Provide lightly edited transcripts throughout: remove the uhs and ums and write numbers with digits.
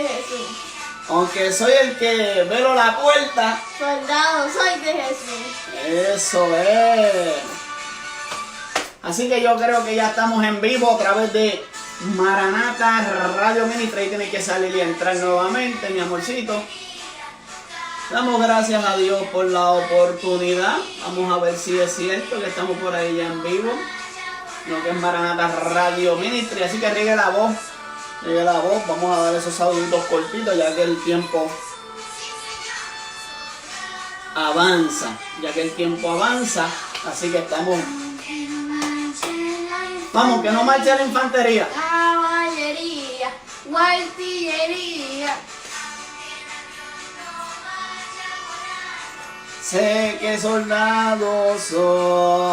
Jesús. Aunque soy el que velo la puerta, Soldado soy de Jesús. eso es. Así que yo creo que ya estamos en vivo a través de Maranata Radio Ministry. Ahí tiene que salir y entrar nuevamente, mi amorcito. Damos gracias a Dios por la oportunidad. Vamos a ver si es cierto que estamos por ahí ya en vivo. Lo que es Maranata Radio Ministry. Así que riegue la voz. Riegue la voz. Vamos a dar esos saluditos cortitos ya que el tiempo avanza. Ya que el tiempo avanza. Así que estamos... Vamos, que no marche la infantería. Caballería, artillería. Sé que soldado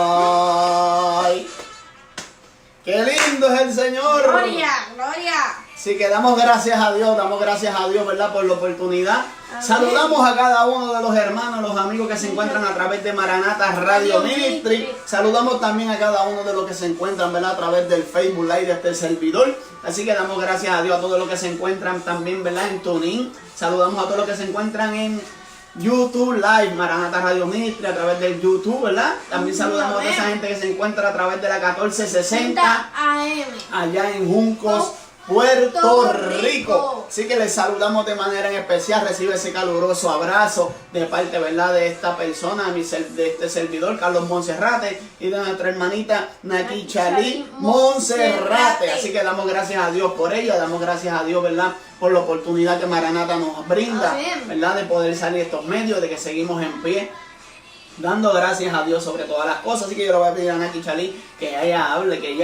soy. ¡Qué lindo es el Señor! Gloria, gloria. Así que damos gracias a Dios, ¿verdad? Por la oportunidad. Amén. Saludamos a cada uno de los hermanos, los amigos que se encuentran a través de Maranata Radio Ministry. Saludamos también a cada uno de los que se encuentran, ¿verdad? A través del Facebook Live de este servidor. Así que damos gracias a Dios a todos los que se encuentran también, ¿verdad? En TuneIn. Saludamos a todos los que se encuentran en YouTube Live, Maranata Radio Ministry, a través del YouTube, ¿verdad? También saludamos a toda esa gente que se encuentra a través de la 1460 AM. allá en Juncos, Puerto Rico. Así que les saludamos de manera en especial. Recibe ese caluroso abrazo de parte, ¿verdad?, de esta persona, de este servidor, Carlos Monserrate, y de nuestra hermanita Nakichalí Monserrate. Así que damos gracias a Dios por ella, damos gracias a Dios, ¿verdad?, por la oportunidad que Maranata nos brinda, Amén. ¿verdad?, de poder salir de estos medios, de que seguimos en pie, dando gracias a Dios sobre todas las cosas. Así que yo le voy a pedir a Nakichalí que ella hable, que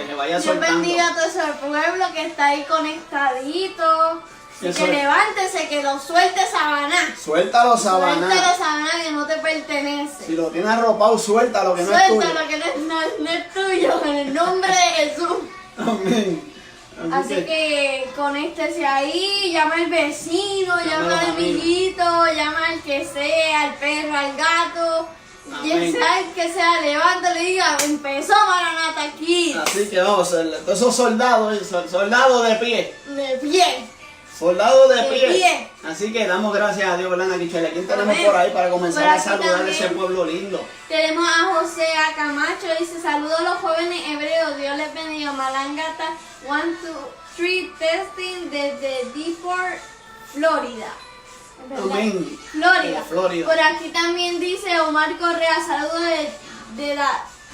se vaya Dios soltando. bendiga a todo ese pueblo que está ahí conectadito. Y Eso que es. levántese, que lo suelte Sabaná. Suéltalo, Sabaná. Suéltalo Sabaná, que no te pertenece. Si lo tienes arropado, suéltalo, que no es tuyo. Suéltalo, que no es tuyo, en el nombre de Jesús. Amén. Así que conéctese ahí, llama al vecino, Llama llama a los al amiguito, llama al que sea, al perro, al gato. Y Amén. sea el que sea, levántale y diga, empezó Maranata aquí. Así que vamos, todos esos soldados, soldados de pie. De pie. Soldados de De pie. pie. Así que damos gracias a Dios, ¿verdad, Nakichalí? ¿Quién tenemos Amén. por ahí para comenzar Por a aquí saludar a también. ese pueblo lindo? Tenemos a José A. Camacho, dice, saludos a los jóvenes hebreos, Dios les bendiga. Malangata 1, 2, 3 testing desde Deport, Florida. ¿Es verdad? Amén. Florida. De Florida. Por aquí también dice Omar Correa, saludos de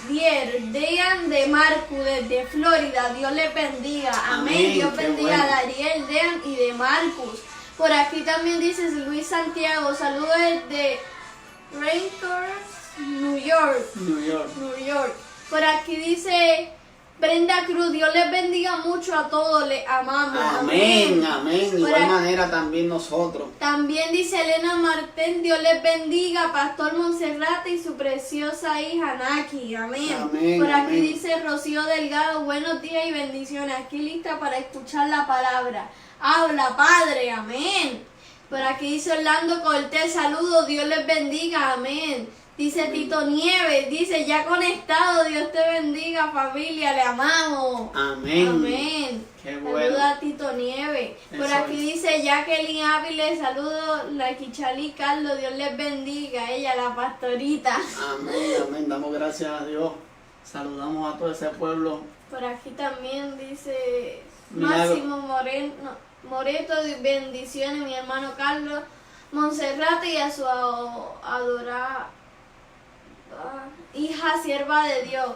Dean de Marcu desde Florida, Dios les bendiga. Amén. Amén, Dios qué bendiga bueno. a Dariel, Dean y de Marcus. Por aquí también dice Luis Santiago, saludos desde Rancors, New York. New York. New York. Por aquí dice Brenda Cruz, Dios les bendiga mucho a todos, les amamos. Amén, amén. De Por igual aquí- manera también nosotros. También dice Elena Martén, Dios les bendiga, Pastor Monserrate y su preciosa hija Naki. Amén. Amén, Por aquí amén. dice Rocío Delgado, buenos días y bendiciones. Aquí lista para escuchar la palabra. Habla, Padre. Amén. Por aquí dice Orlando Cortés, saludos, Dios les bendiga. Amén. Dice Tito Nieves, dice ya conectado, Dios te bendiga, familia, le amamos. Amén. Amén. Qué bueno. Saluda a Tito Nieves. Por Eso aquí es. dice Jacqueline Áviles, saludos, la Quichalí Carlos, Dios les bendiga, ella, la pastorita. Amén, amén. Damos gracias a Dios. Saludamos a todo ese pueblo. Por aquí también dice Milagro. Máximo Moreto, bendiciones, mi hermano Carlos Monserrate y a su adorada hija sierva de Dios.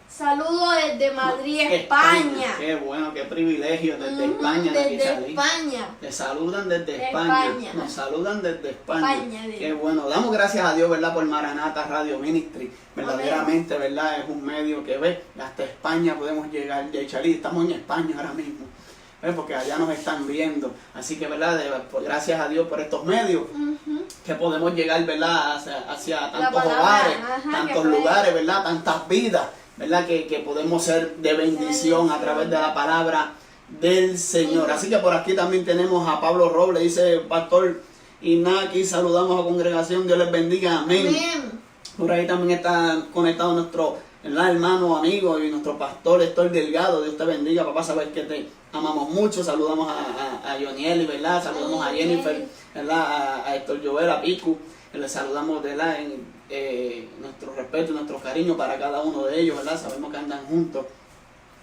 Saludos desde Madrid, España. Qué bueno, qué privilegio desde Ujú, España, desde Nakichalí. España. Te saludan desde De España. España. Nos saludan desde España. España, Qué bueno. Damos gracias a Dios, ¿verdad? Por Maranata Radio Ministry. Verdaderamente, ¿verdad? Es un medio que ve. Hasta España podemos llegar. Nakichalí, estamos en España ahora mismo. ¿Ves? Porque allá nos están viendo. Así que, ¿verdad? Pues, gracias a Dios por estos medios. Ujú. Que podemos llegar, ¿verdad? Hacia tantos palabra, hogares, ajá, que tantos puede- lugares, ¿verdad? Tantas vidas, ¿verdad? Que podemos ser de bendición a través de la palabra del Señor. Así que por aquí también tenemos a Pablo Robles, dice Pastor Inaki, saludamos a la congregación, Dios les bendiga, amén. Amén. Por ahí también está conectado nuestro, ¿verdad?, hermano, amigo y nuestro pastor Héctor Delgado, Dios te bendiga, papá, sabes que te amamos mucho. Saludamos a Yonieli, ¿verdad? Saludamos a Jennifer, ¿verdad? A Héctor Joel, a Piku. Les saludamos, ¿verdad? Nuestro respeto y nuestro cariño para cada uno de ellos, ¿verdad? Sabemos que andan juntos.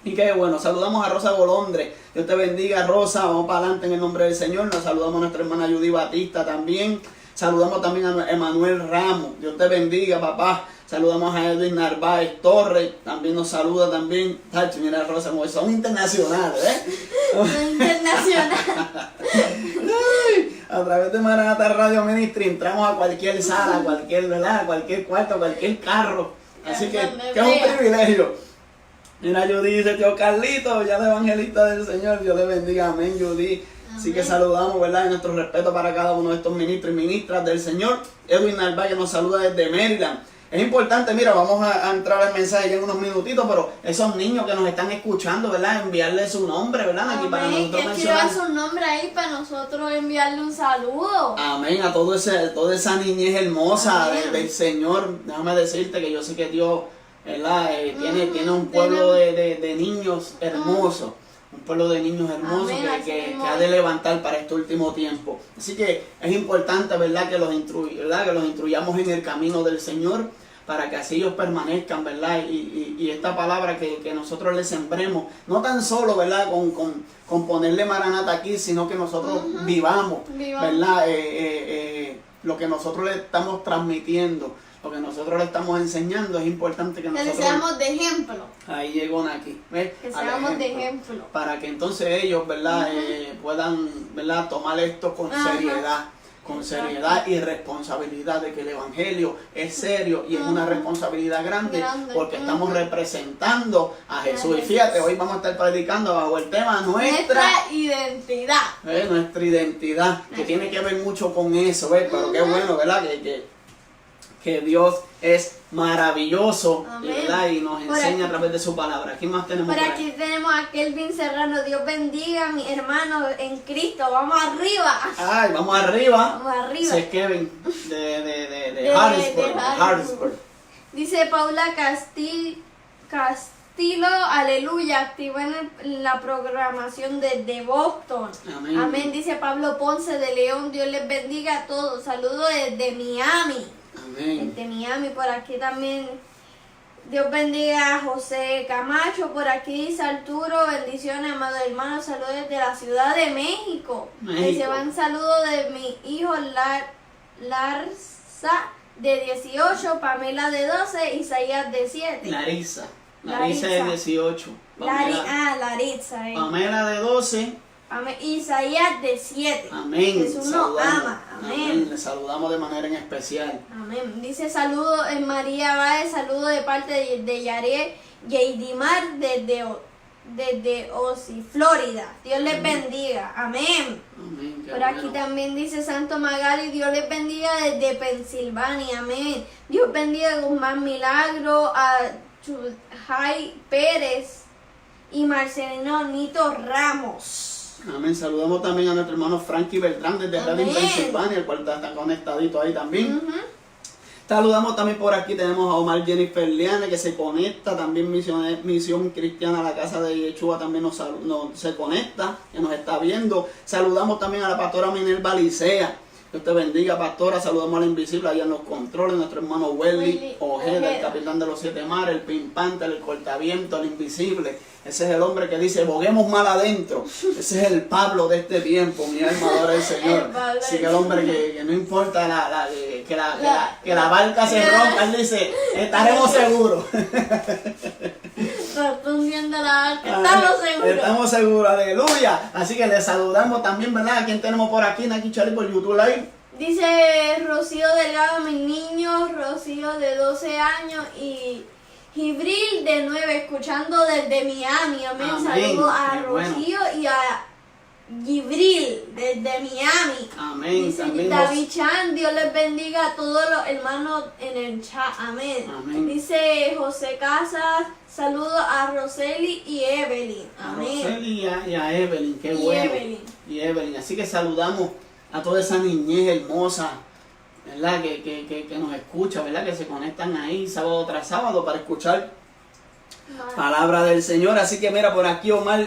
Y qué bueno, saludamos a Rosa Golondre. Dios te bendiga, Rosa. Vamos para adelante en el nombre del Señor. Nos saludamos a nuestra hermana Judy Batista también. Saludamos también a Emanuel Ramos. Dios te bendiga, papá. Saludamos a Edwin Narváez Torres. También nos saluda también. Tacho, mira, Rosa, son internacionales, Internacional. A través de Maranata Radio Ministry entramos a cualquier sala, ¿verdad? Cualquier cuarto, cualquier carro. Así que es un privilegio. Mira, Judy dice, tío Carlito, ya de evangelista del Señor. Dios le bendiga, amén, Judy. Así que saludamos, ¿verdad? Y nuestro respeto para cada uno de estos ministros y ministras del Señor. Edwin Narváez nos saluda desde Maryland. Es importante, mira, vamos a entrar al mensaje ya en unos minutitos, pero esos niños que nos están escuchando, ¿verdad? Enviarle su nombre, ¿verdad? Aquí para nosotros que mencionar. escriba su nombre ahí para nosotros enviarle un saludo. Amén, a toda esa niñez hermosa del Señor. Déjame decirte que yo sé que Dios, ¿verdad? Tiene un pueblo de niños hermosos. Un pueblo de niños hermosos que ha de levantar para este último tiempo. Así que es importante, ¿verdad? Que los instruyamos en el camino del Señor, para que así ellos permanezcan, ¿verdad? Y esta palabra que nosotros les sembremos, no tan solo, ¿verdad? Con ponerle Maranata aquí, sino que nosotros vivamos, ¿verdad? Lo que nosotros le estamos transmitiendo, lo que nosotros le estamos enseñando, es importante que nosotros... Que seamos de ejemplo. Ahí llegó Naki, ¿ves? Que seamos de ejemplo. Para que entonces ellos, ¿verdad? Puedan, ¿verdad? Tomar esto con seriedad. Con seriedad y responsabilidad, de que el evangelio es serio y es una responsabilidad grande, porque estamos representando a Jesús. Y fíjate, hoy vamos a estar predicando bajo el tema nuestra identidad. Nuestra identidad, que tiene que ver mucho con eso, ¿ves? Pero qué bueno, ¿verdad? Que Dios es maravilloso, ¿verdad? Y nos enseña a través de su palabra. ¿Quién más tenemos por aquí? Tenemos a Kelvin Serrano. Dios bendiga a mis hermanos en Cristo. Vamos arriba. Ay, vamos arriba. Vamos arriba. Ese es Kevin de Harrisburg. Dice Paula Castillo, aleluya, activa en la programación desde Boston. Amén. Amén. Dice Pablo Ponce de León. Dios les bendiga a todos. Saludos desde Miami. Amén. Desde Miami, por aquí también. Dios bendiga a José Camacho. Por aquí dice Arturo, bendiciones, amado hermano. Saludos desde la Ciudad de México. Se van saludos de mi hijo Larsa de 18, Pamela de 12, Isaías de 7. Larisa de 18. Laritza. Pamela de 12. Amén. Isaías de 7. Amén. Jesús nos ama. Amén. Le saludamos de manera en especial. Amén. Dice saludo en María Báez, saludo de parte de Yaré Yeidimar desde Osi, Florida. Dios les bendiga. Amén. Amén. Por aquí también dice Santo Magali, Dios les bendiga desde Pensilvania. Amén. Dios bendiga a Guzmán Milagro, a Chujay Pérez y Marcelino Nito Ramos. Amén. Saludamos también a nuestro hermano Frankie Beltrán desde Reading, Pensilvania, el cual está conectadito ahí también. Saludamos también por aquí, tenemos a Omar Jennifer Liane, que se conecta, también Misión Cristiana, la casa de Yeshua también se conecta, que nos está viendo. Saludamos también a la pastora Minerva Licea. Dios te bendiga, pastora. Saludamos a la invisible allá en los controles, nuestro hermano Welly Ojeda, el capitán de los 7 mares, el pimpante, el cortaviento, el invisible. Ese es el hombre que dice, boguemos mal adentro. Ese es el Pablo de este tiempo, mi alma adora al Señor. Así que el hombre que no importa que la barca se rompa, él dice, estaremos seguros. Estamos seguros, aleluya. Así que le saludamos también, ¿verdad? ¿A quién tenemos por aquí? Naki Chari por YouTube Live. Dice Rocío Delgado, mis niños, Rocío de 12 años y Gibril de 9, escuchando desde Miami. Amén. Saludos a Rocío y a Gibril desde Miami. Amén. Dice David Chan, Dios les bendiga a todos los hermanos en el chat. Amén. Amén. Dice José Casas, saludos a Roseli y Evelyn. Amén. A Roseli y a Evelyn, qué bueno. Y Evelyn. Así que saludamos a toda esa niñez hermosa, ¿verdad? Que nos escucha, ¿verdad? Que se conectan ahí sábado tras sábado para escuchar palabra del Señor. Así que mira, por aquí Omar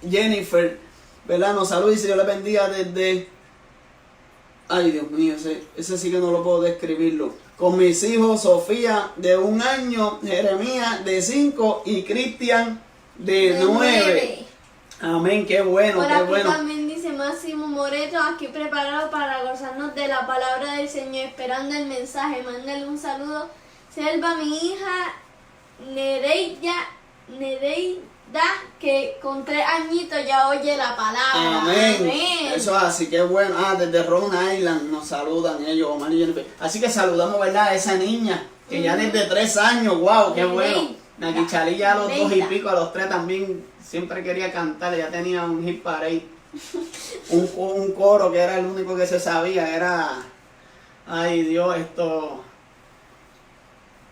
Jennifer, ¿verdad? Nos saluda y dice: Dios le bendiga desde... Ay, Dios mío, ese sí que no lo puedo describirlo. Con mis hijos, Sofía de 1 año, Jeremías de 5 y Cristian de 9. Amén, qué bueno, Por qué aquí bueno. también dice Máximo Moreto, aquí preparado para gozarnos de la palabra del Señor, esperando el mensaje. Mándale un saludo. Selva, mi hija, Nereida, que con 3 añitos ya oye la palabra. Amén. Amén. Eso es así, qué bueno. Desde Rhode Island nos saludan ellos, Omar y Jennifer. Así que saludamos, ¿verdad?, a esa niña que ya desde 3 años, wow, qué bueno. Naki Chalí ya a los 2 y pico, a los 3 también siempre quería cantar, ya tenía un hit parade. un coro que era el único que se sabía, era, ay Dios,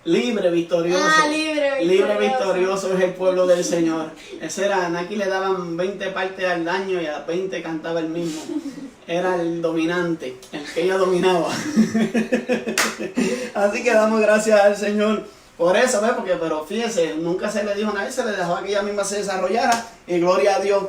libre, victorioso. Libre, victorioso es el pueblo del Señor. Ese era, a Naki le daban 20 partes al año y a 20 cantaba el mismo. Era el dominante, el que ella dominaba. Así que damos gracias al Señor por eso, ¿ves? Pero fíjese, nunca se le dijo a nadie, se le dejó a que ella misma se desarrollara, y gloria a Dios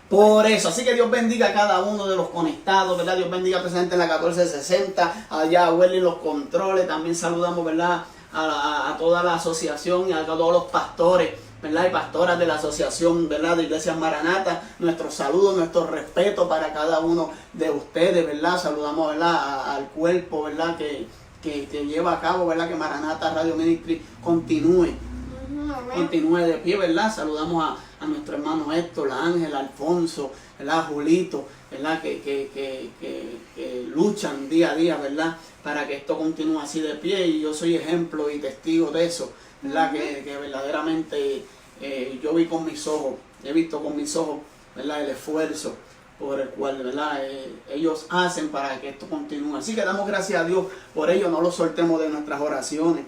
por eso. Así que Dios bendiga a cada uno de los conectados, ¿verdad? Dios bendiga presente en la 1460, allá a Welly los controles. También saludamos, ¿verdad?, a toda la asociación y a todos los pastores, ¿verdad?, y pastoras de la asociación, ¿verdad?, de Iglesias Maranata. Nuestro saludo, nuestro respeto para cada uno de ustedes, ¿verdad? Saludamos, ¿verdad?, al cuerpo, ¿verdad?, que lleva a cabo, ¿verdad?, que Maranata Radio Ministry continúe de pie, ¿verdad? Saludamos a nuestro hermano Héctor, a Ángel, a Alfonso, ¿verdad?, a Julito, ¿verdad?, que luchan día a día, ¿verdad?, para que esto continúe así de pie, y yo soy ejemplo y testigo de eso, ¿verdad?, que verdaderamente yo vi con mis ojos, he visto con mis ojos, ¿verdad?, el esfuerzo por el cual, ¿verdad?, ellos hacen para que esto continúe. Así que damos gracias a Dios por ello. No lo soltemos de nuestras oraciones,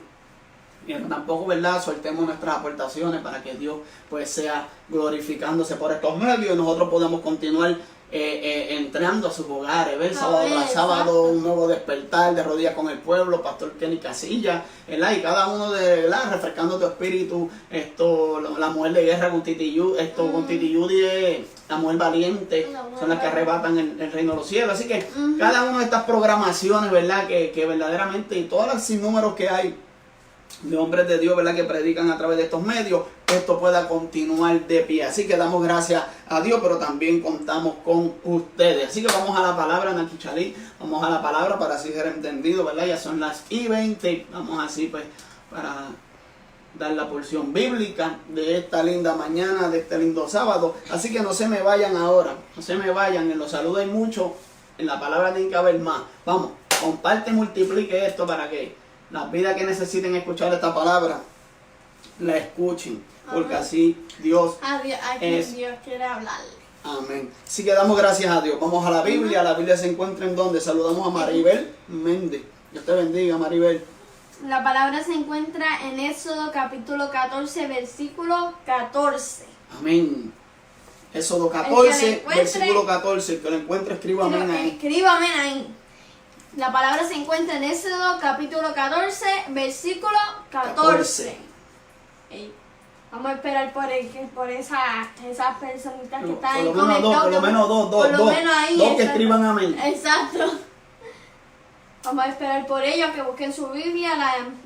y tampoco, ¿verdad?, soltemos nuestras aportaciones, para que Dios pues sea glorificándose por estos medios y nosotros podamos continuar entrando a sus hogares, ¿ves? Sábado tras sábado, un nuevo despertar de rodillas con el pueblo, Pastor Kenny Casilla, ¿verdad?, y cada uno de, ¿verdad?, refrescando tu espíritu, la mujer de guerra con Titi Judy, con Titi Judy, la mujer valiente, son las que arrebatan el reino de los cielos. Así que cada una de estas programaciones, ¿verdad?, que verdaderamente, y todos los sinnúmeros que hay de hombres de Dios, ¿verdad?, que predican a través de estos medios, esto pueda continuar de pie. Así que damos gracias a Dios, pero también contamos con ustedes. Así que vamos a la palabra, Naki Chalí, vamos a la palabra para así ser entendido, ¿verdad? Ya son las 20, vamos así pues para dar la porción bíblica de esta linda mañana, de este lindo sábado. Así que no se me vayan ahora, no se me vayan, en los saludos hay mucho, en la palabra tiene que haber más. Vamos, comparte, multiplique esto para que las vidas que necesiten escuchar esta palabra la escuchen, porque así Dios Dios quiere hablarle. Amén. Así que damos gracias a Dios. Vamos a la Biblia. La Biblia se encuentra en donde saludamos a Maribel Méndez. Dios te bendiga, Maribel. La palabra se encuentra en Éxodo capítulo 14, versículo 14. Amén. Éxodo 14, versículo 14. El que lo encuentre, escriba amén ahí. Escriba amén ahí. La palabra se encuentra en Éxodo capítulo 14, versículo 14. Vamos a esperar por esas personitas que están en comentarios. Por lo menos dos que escriban amén. Exacto. Vamos a esperar por ellos, que busquen su Biblia.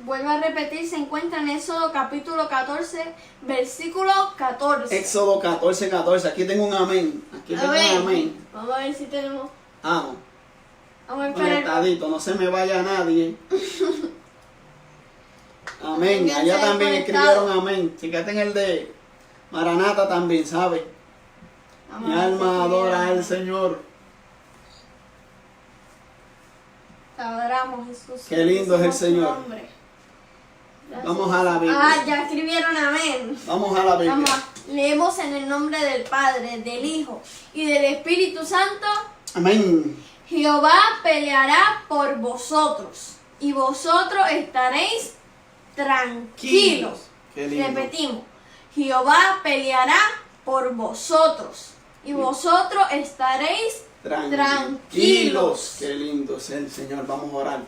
Vuelvo a repetir, se encuentra en Éxodo capítulo 14, versículo 14. Éxodo 14, 14. Aquí tengo un amén. Aquí tengo un amén. Vamos a ver si tenemos. Vamos. Vamos a esperar. Conectadito, no se me vaya nadie. Amén. Allá también escribieron amén. Fíjate en el de Maranata también, ¿sabe? Mi alma adora al Señor. Te adoramos, Jesús. Qué lindo es el Señor. Vamos a la Biblia. Ya escribieron amén. Vamos a la Biblia. Leemos en el nombre del Padre, del Hijo y del Espíritu Santo. Amén. Jehová peleará por vosotros y vosotros estaréis tranquilos. Qué lindo. Repetimos. Jehová peleará por vosotros y vosotros estaréis tranquilos. Qué lindo es el Señor. Vamos a orar.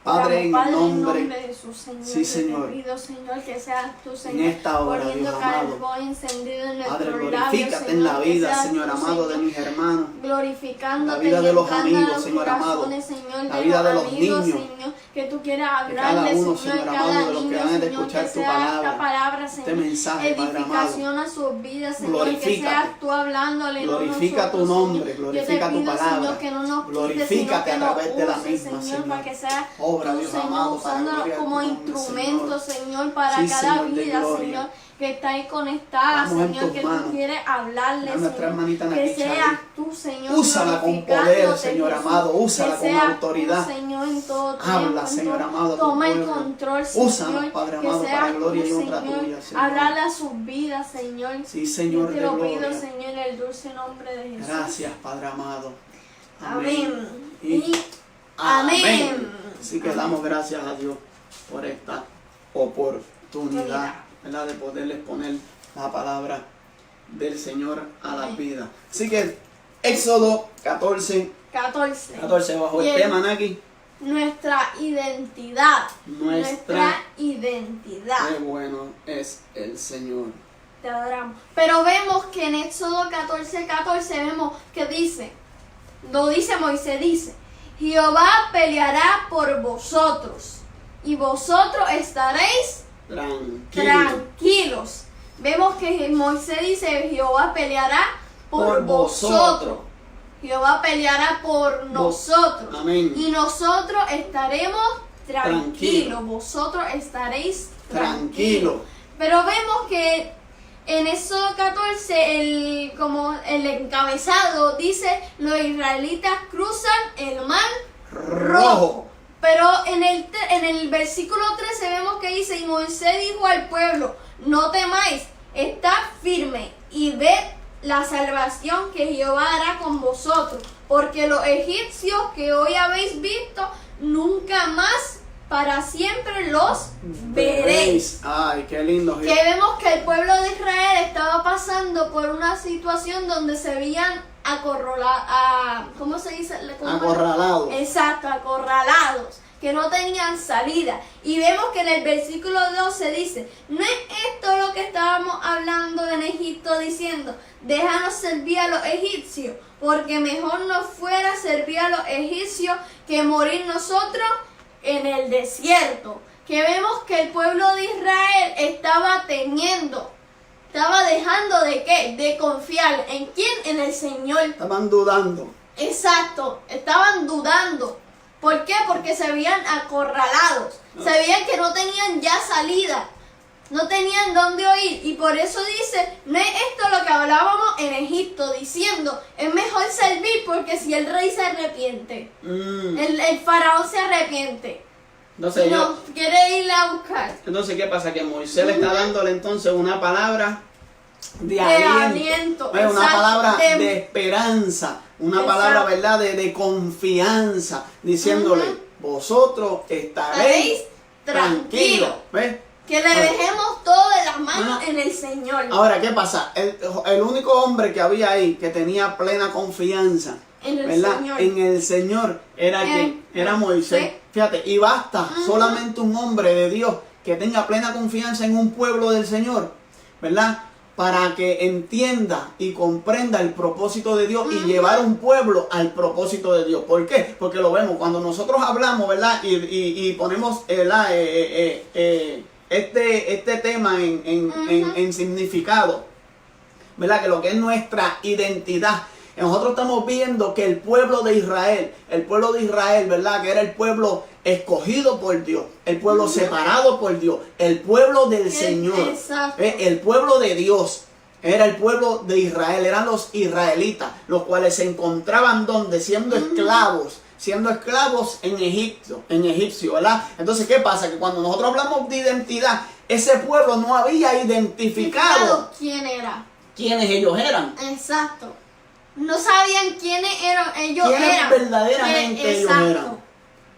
Padre, en el nombre de Jesús, Señor, sí, Señor. te pido, Señor, que seas tú, Señor, En esta hora, poniendo Dios amado. carbón encendido en Padre, nuestros labios, glorifícate en la Señor, que vida, seas Señor tú, amado, de Señor, mis hermanos. glorificándote La vida y de los entrando amigos, a los Señor amado. corazones, Señor, La de vida de los los amigos, niños. Señor, que tú quieras Que cada hablarle, uno, Señor, Señor cada amado, de los que niño, van a Señor, escuchar que tu sea palabra, esta palabra, este Señor, mensaje, Padre amado. edificación a sus vidas, Señor, que Glorifícate. seas tú hablándole, Glorifica no tu nosotros, nombre, Señor. glorifica Yo te tu pido, palabra. Señor, que no nos quites, Glorifícate sino a que través nos de la uses, misma, Señor, para Señor. que sea Obra, tú, Dios Señor, amado, para usándonos gloria de tu como nombre, instrumentos, Señor, para Sí, cada Señor, de vida, gloria. Señor, que está ahí conectada, Estamos en Señor, tus que manos. tú quieres hablarle, A nuestra Señor, hermanita que Naki seas Chávez. tú, Señor, Úsala con poder, glorificándote, Señor Jesús, amado, úsala que con seas autoridad. tú, Señor, en todo Habla, tiempo, en Señor todo- amado, tu toma el pueblo. control, Señor, Úsanos, Padre que amado, seas para gloria tú, y honra Señor, tuya, Señor. hablarle a sus vidas, Señor. Sí, Señor, Yo te de lo gloria. pido, Señor, en el dulce nombre de Jesús. Gracias, Padre amado. Amén. Y Y amén. Así que damos gracias a Dios por esta oportunidad, ¿verdad? De poderles poner la palabra del Señor a la Amén. vida. Así que Éxodo 14 bajo Y el tema, Naki. nuestra identidad. Nuestra identidad. Qué bueno es el Señor. Te adoramos. Pero vemos que en Éxodo 14 vemos que dice, lo dice Moisés, dice, Jehová peleará por vosotros y vosotros estaréis tranquilos. Vemos que Moisés dice, Jehová peleará por vosotros. Jehová peleará por nosotros. Amén. Y nosotros estaremos tranquilos. Tranquilo. Vosotros estaréis Tranquilo. Pero vemos que en Éxodo 14, como el encabezado dice, los israelitas cruzan el mar rojo. Pero en el versículo 13 vemos que dice, y Moisés dijo al pueblo, no temáis, estad firme y ved la salvación que Jehová hará con vosotros, porque los egipcios que hoy habéis visto, nunca más para siempre los veréis. Ay, qué lindo. Que vemos que el pueblo de Israel estaba pasando por una situación donde se veían ¿cómo se dice? Acorralados. Exacto, acorralados, que no tenían salida. Y vemos que en el versículo 12 dice, ¿no es esto lo que estábamos hablando en Egipto diciendo, déjanos servir a los egipcios, porque mejor nos fuera servir a los egipcios que morir nosotros en el desierto? Que vemos que el pueblo de Israel estaba dejando de ¿qué? De confiar. ¿En quién? En el Señor. Estaban dudando. Exacto, estaban dudando. ¿Por qué? Porque se veían acorralados. Se veían que no tenían ya salida. No tenían dónde ir. Y por eso dice, no es esto lo que hablábamos en Egipto, diciendo, es mejor servir porque si el rey se arrepiente, el faraón se arrepiente. Entonces, No, quiere irle a buscar. entonces, ¿qué pasa? Que Moisés le está dándole entonces una palabra de aliento, una exacto, palabra de esperanza, una Exacto. palabra, ¿verdad? De confianza, diciéndole, vosotros estaréis tranquilos. ¿Ves? Que le dejemos todo de las manos Bueno. en el Señor. Ahora, ¿qué pasa? El único hombre que había ahí que tenía plena confianza, En el ¿verdad? Señor. En el Señor era quien, era Moisés. Sí. Fíjate, y basta solamente un hombre de Dios que tenga plena confianza en un pueblo del Señor, ¿verdad? Para que entienda y comprenda el propósito de Dios y llevar un pueblo al propósito de Dios. ¿Por qué? Porque lo vemos cuando nosotros hablamos, ¿verdad? Y ponemos, ¿verdad? Este tema en significado, ¿verdad? Que lo que es nuestra identidad. Nosotros estamos viendo que el pueblo de Israel, ¿verdad? Que era el pueblo escogido por Dios, el pueblo separado por Dios, el pueblo del Señor, Exacto. el pueblo de Dios. Era el pueblo de Israel, eran los israelitas, los cuales se encontraban donde siendo esclavos en egipcio, ¿verdad? Entonces, ¿qué pasa? Que cuando nosotros hablamos de identidad, ese pueblo no había identificado quiénes ellos eran. Exacto. No sabían quiénes eran ellos. Quiénes verdaderamente ellos exacto. eran.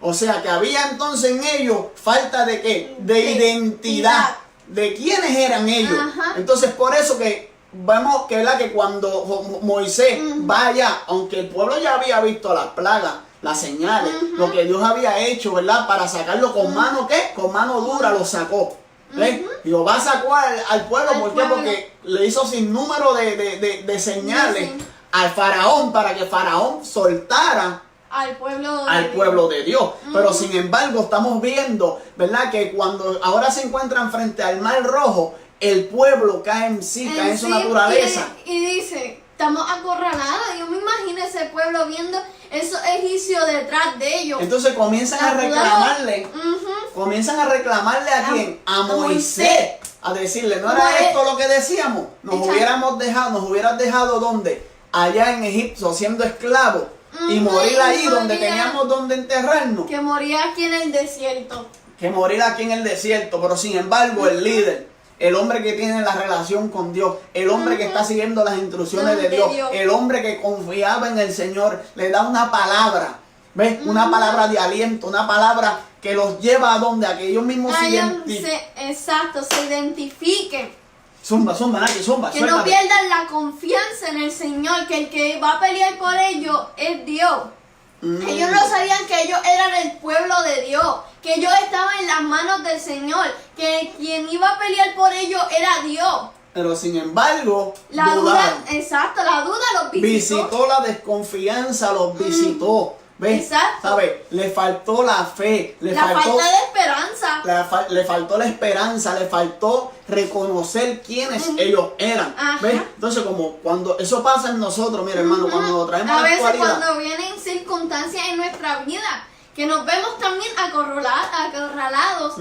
O sea, que había entonces en ellos falta de ¿qué? De identidad. De quiénes eran ellos. Ajá. Entonces, por eso que vemos que cuando Moisés vaya, aunque el pueblo ya había visto las plagas, las señales, lo que Dios había hecho, ¿verdad? Para sacarlo con mano, ¿qué? Con mano dura lo sacó. ¿Ves? Jehová sacó al pueblo, ¿por qué? Porque le hizo sin número de señales al faraón, para que faraón soltara al pueblo de Dios. Pero sin embargo estamos viendo, ¿verdad? Que cuando ahora se encuentran frente al mar rojo, el pueblo cae en sí, cae en su naturaleza. Y dice, estamos acorralados. Yo me imagino ese pueblo viendo esos egipcios detrás de ellos. Entonces comienzan a reclamarle. Comienzan a reclamarle ¿a quién? A Moisés. A decirle, ¿no era esto lo que decíamos? Nos hubieras dejado ¿dónde? Allá en Egipto, siendo esclavos. Y morir ahí donde teníamos donde enterrarnos. Que moría aquí en el desierto. Pero sin embargo el líder, el hombre que tiene la relación con Dios, el hombre que está siguiendo las instrucciones de Dios, el hombre que confiaba en el Señor, le da una palabra, ¿ves? Una palabra de aliento, una palabra que los lleva a donde, a que ellos mismos se identifiquen. Zumba, Naki, que suéltate. no pierdan la confianza en el Señor, que el que va a pelear por ellos es Dios. Ellos no sabían que ellos eran el pueblo de Dios, que ellos estaban en las manos del Señor, que quien iba a pelear por ellos era Dios. Pero sin embargo, la duda los visitó la desconfianza, los visitó. ¿Ves? Exacto. ¿Sabes? Le faltó la fe, falta de esperanza. Le faltó la esperanza, le faltó reconocer quiénes ellos eran. ¿Ves? Entonces, como cuando eso pasa en nosotros, mira hermano, cuando lo traemos a la veces actualidad, cuando vienen circunstancias en nuestra vida, que nos vemos también acorralados,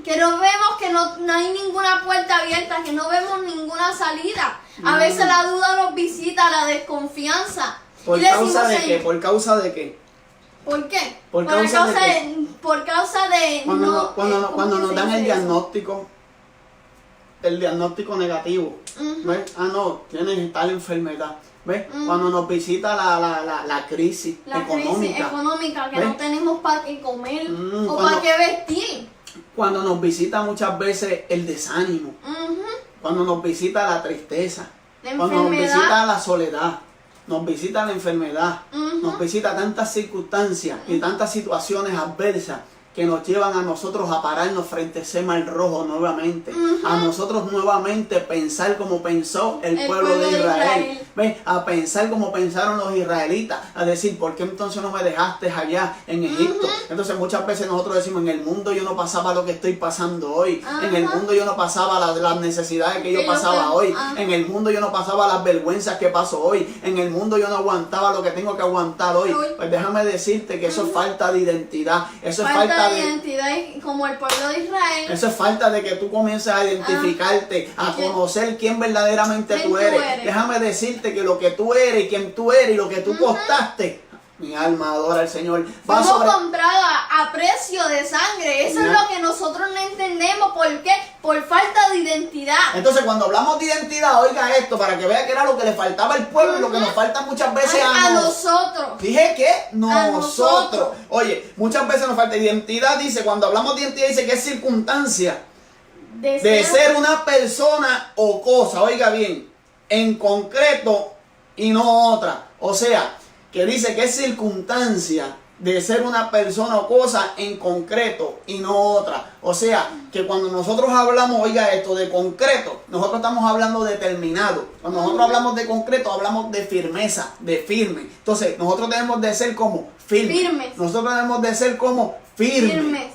que nos vemos que no hay ninguna puerta abierta, que no vemos ninguna salida. A veces la duda nos visita, la desconfianza. ¿Por causa de qué? ¿Por causa de qué? ¿Por qué? Por causa de cuando nos dan el diagnóstico negativo, ¿ves? No, tienes tal enfermedad, ¿ves? Cuando nos visita la crisis económica, que ¿ves? no tenemos para qué comer o para qué vestir. Cuando nos visita muchas veces el desánimo, cuando nos visita la tristeza, cuando nos visita la soledad, nos visita la enfermedad, nos visita tantas circunstancias y tantas situaciones adversas que nos llevan a nosotros a pararnos frente a ese mar rojo nuevamente, a nosotros nuevamente pensar como pensó el pueblo de Israel. ¿Ves? A pensar como pensaron los israelitas, a decir, ¿por qué entonces no me dejaste allá en Egipto? Entonces muchas veces nosotros decimos, en el mundo yo no pasaba lo que estoy pasando hoy, en el mundo yo no pasaba las necesidades que yo pasaba hoy, en el mundo yo no pasaba las vergüenzas que paso hoy, en el mundo yo no aguantaba lo que tengo que aguantar hoy. Pues déjame decirte que eso es falta de identidad, eso es falta de identidad como el pueblo de Israel. Eso es falta de que tú comiences a identificarte, a conocer quién verdaderamente tú eres. Déjame decirte que lo que tú eres y quién tú eres y lo que tú costaste, mi alma adora al Señor. Fuimos comprados a precio de sangre. Eso es lo que nosotros no entendemos. ¿Por qué? Por falta de identidad. Entonces cuando hablamos de identidad, oiga esto, para que vea que era lo que le faltaba al pueblo y lo que nos falta muchas veces a nosotros. Dije que nosotros. Oye, muchas veces nos falta identidad. Dice, cuando hablamos de identidad, dice que es circunstancia de ser una persona o cosa, oiga bien, en concreto y no otra. O sea, que dice que es circunstancia de ser una persona o cosa en concreto y no otra. O sea, que cuando nosotros hablamos, oiga esto, de concreto, nosotros estamos hablando de determinado. Cuando nosotros hablamos de concreto, hablamos de firmeza, de firme. Entonces, nosotros debemos de ser como firmes. Nosotros debemos de ser como firmes.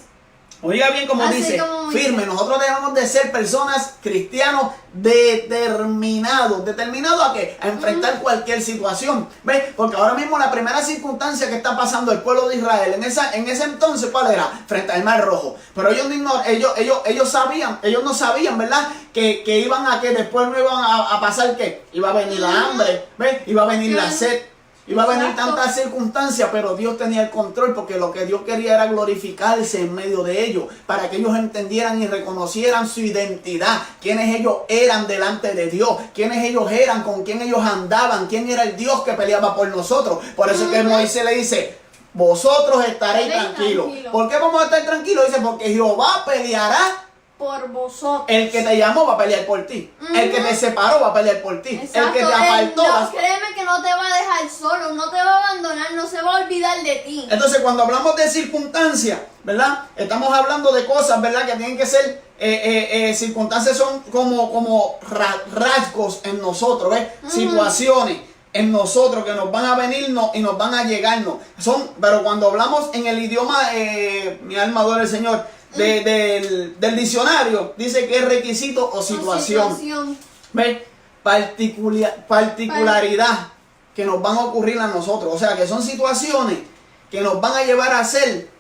Oiga bien como dice, firme. Nosotros debemos de ser personas cristianos determinados. ¿Determinados a qué? A enfrentar cualquier situación. ¿Ves? Porque ahora mismo la primera circunstancia que está pasando el pueblo de Israel, en ese entonces, ¿cuál era? Frente al mar rojo. Pero ellos no sabían, ¿verdad? Que iban a que después no iban a pasar ¿qué? Iba a venir la hambre, ¿ves? Iba a venir la sed. Iba a venir tantas circunstancias, pero Dios tenía el control, porque lo que Dios quería era glorificarse en medio de ellos, para que ellos entendieran y reconocieran su identidad, quiénes ellos eran delante de Dios, quiénes ellos eran, con quién ellos andaban, quién era el Dios que peleaba por nosotros. Por eso es que Moisés le dice, vosotros estaréis tranquilos. ¿Por qué vamos a estar tranquilos? Dice, porque Jehová peleará por vosotros. El que te llamó va a pelear por ti. El que te separó va a pelear por ti. Exacto. El que te apartó No, créeme que no te va a dejar solo, no te va a abandonar, no se va a olvidar de ti. Entonces, cuando hablamos de circunstancias, ¿verdad? Estamos hablando de cosas, ¿verdad? Que tienen que ser, circunstancias son como rasgos en nosotros, ¿ves? Situaciones en nosotros que nos van a venirnos y nos van a llegarnos. Pero cuando hablamos en el idioma, mi alma adora al Señor, del diccionario, dice que es requisito o situación. ¿Ves? Particularidad que nos van a ocurrir a nosotros. O sea, que son situaciones que nos van a llevar a ser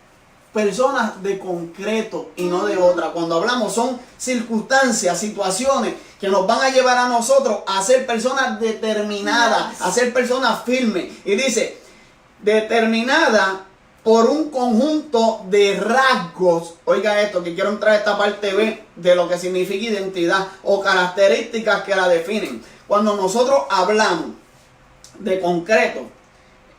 personas de concreto y no de otra. Cuando hablamos son circunstancias, situaciones que nos van a llevar a nosotros a ser personas determinadas, a ser personas firmes. Y dice, determinada por un conjunto de rasgos. Oiga esto, que quiero entrar a esta parte B de lo que significa identidad o características que la definen. Cuando nosotros hablamos de concreto,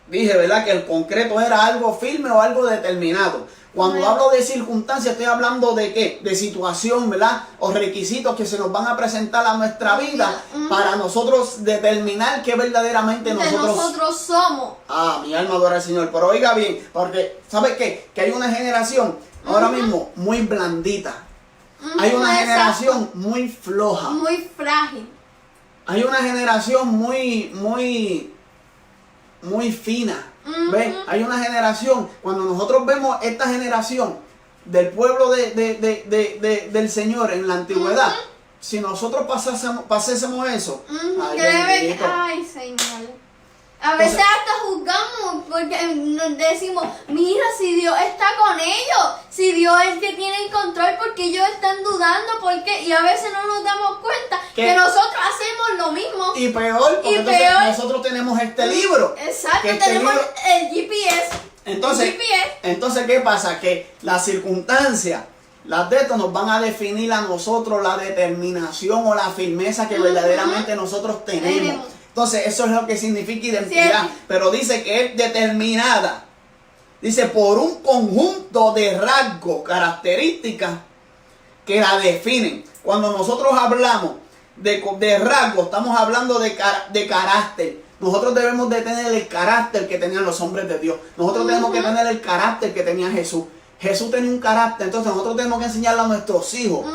dije, ¿verdad? Que el concreto era algo firme o algo determinado. Cuando hablo de circunstancias, estoy hablando de ¿qué? De situación, ¿verdad? O requisitos que se nos van a presentar a nuestra vida para nosotros determinar qué verdaderamente nosotros somos. Ah, mi alma adora al Señor. Pero oiga bien, porque ¿sabe qué? Que hay una generación ahora mismo muy blandita. Hay una generación muy floja. Muy frágil. Hay una generación muy fina. ¿Ves? Hay una generación, cuando nosotros vemos esta generación del pueblo del Señor en la antigüedad, si nosotros pasásemos eso, ay, Señor. A veces hasta juzgamos porque nos decimos, mira, si Dios está con ellos, si Dios es el que tiene el control, porque ellos están dudando, porque y a veces no nos damos cuenta que nosotros hacemos lo mismo. Y peor, porque entonces nosotros tenemos este libro. Exacto, tenemos el GPS. Entonces, ¿qué pasa? Que las circunstancias, las de esto nos van a definir a nosotros la determinación o la firmeza que verdaderamente nosotros tenemos. Entonces, eso es lo que significa identidad. Sí. Pero dice que es determinada. Dice, por un conjunto de rasgos, características que la definen. Cuando nosotros hablamos de rasgos, estamos hablando de carácter. Nosotros debemos de tener el carácter que tenían los hombres de Dios. Nosotros tenemos que tener el carácter que tenía Jesús. Jesús tenía un carácter, entonces nosotros tenemos que enseñarle a nuestros hijos,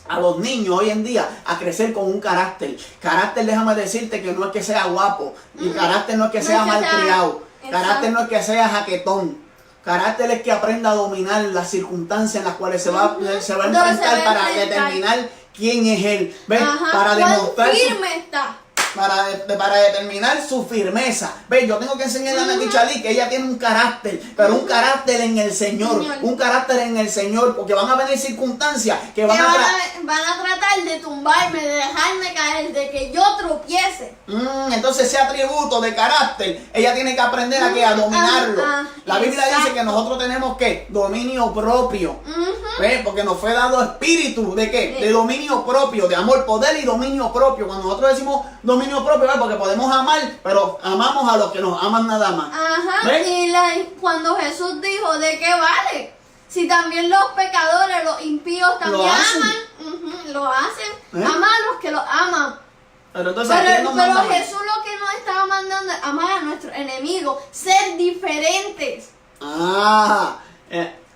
a los niños hoy en día, a crecer con un carácter. Carácter, déjame decirte que no es que sea guapo, y carácter no es que sea malcriado, carácter no es que sea jaquetón. Carácter es que aprenda a dominar las circunstancias en las cuales se va a enfrentar para determinar quién es él. ¿Ves? Para demostrar firme está. Para determinar su firmeza. ¿Ves? Yo tengo que enseñarle a Nati Chalí que ella tiene un carácter, pero un carácter en el Señor. Un carácter en el Señor, porque van a venir circunstancias que van a tratar de tumbarme, de dejarme caer, de que yo tropiece. Entonces ese atributo de carácter, ella tiene que aprender a dominarlo. La Biblia dice que nosotros tenemos que dominio propio. ¿Ves? Porque nos fue dado espíritu de ¿qué? De dominio propio, de amor, poder y dominio propio. Cuando nosotros decimos dominio propio, ¿ves? Porque podemos amar, pero amamos a los que nos aman nada más. ¿Ves? Y cuando Jesús dijo, ¿de qué vale? Si también los pecadores, los impíos también aman, lo hacen. Ama a los que los aman. Pero Jesús lo que nos estaba mandando es amar a nuestros enemigos, ser diferentes.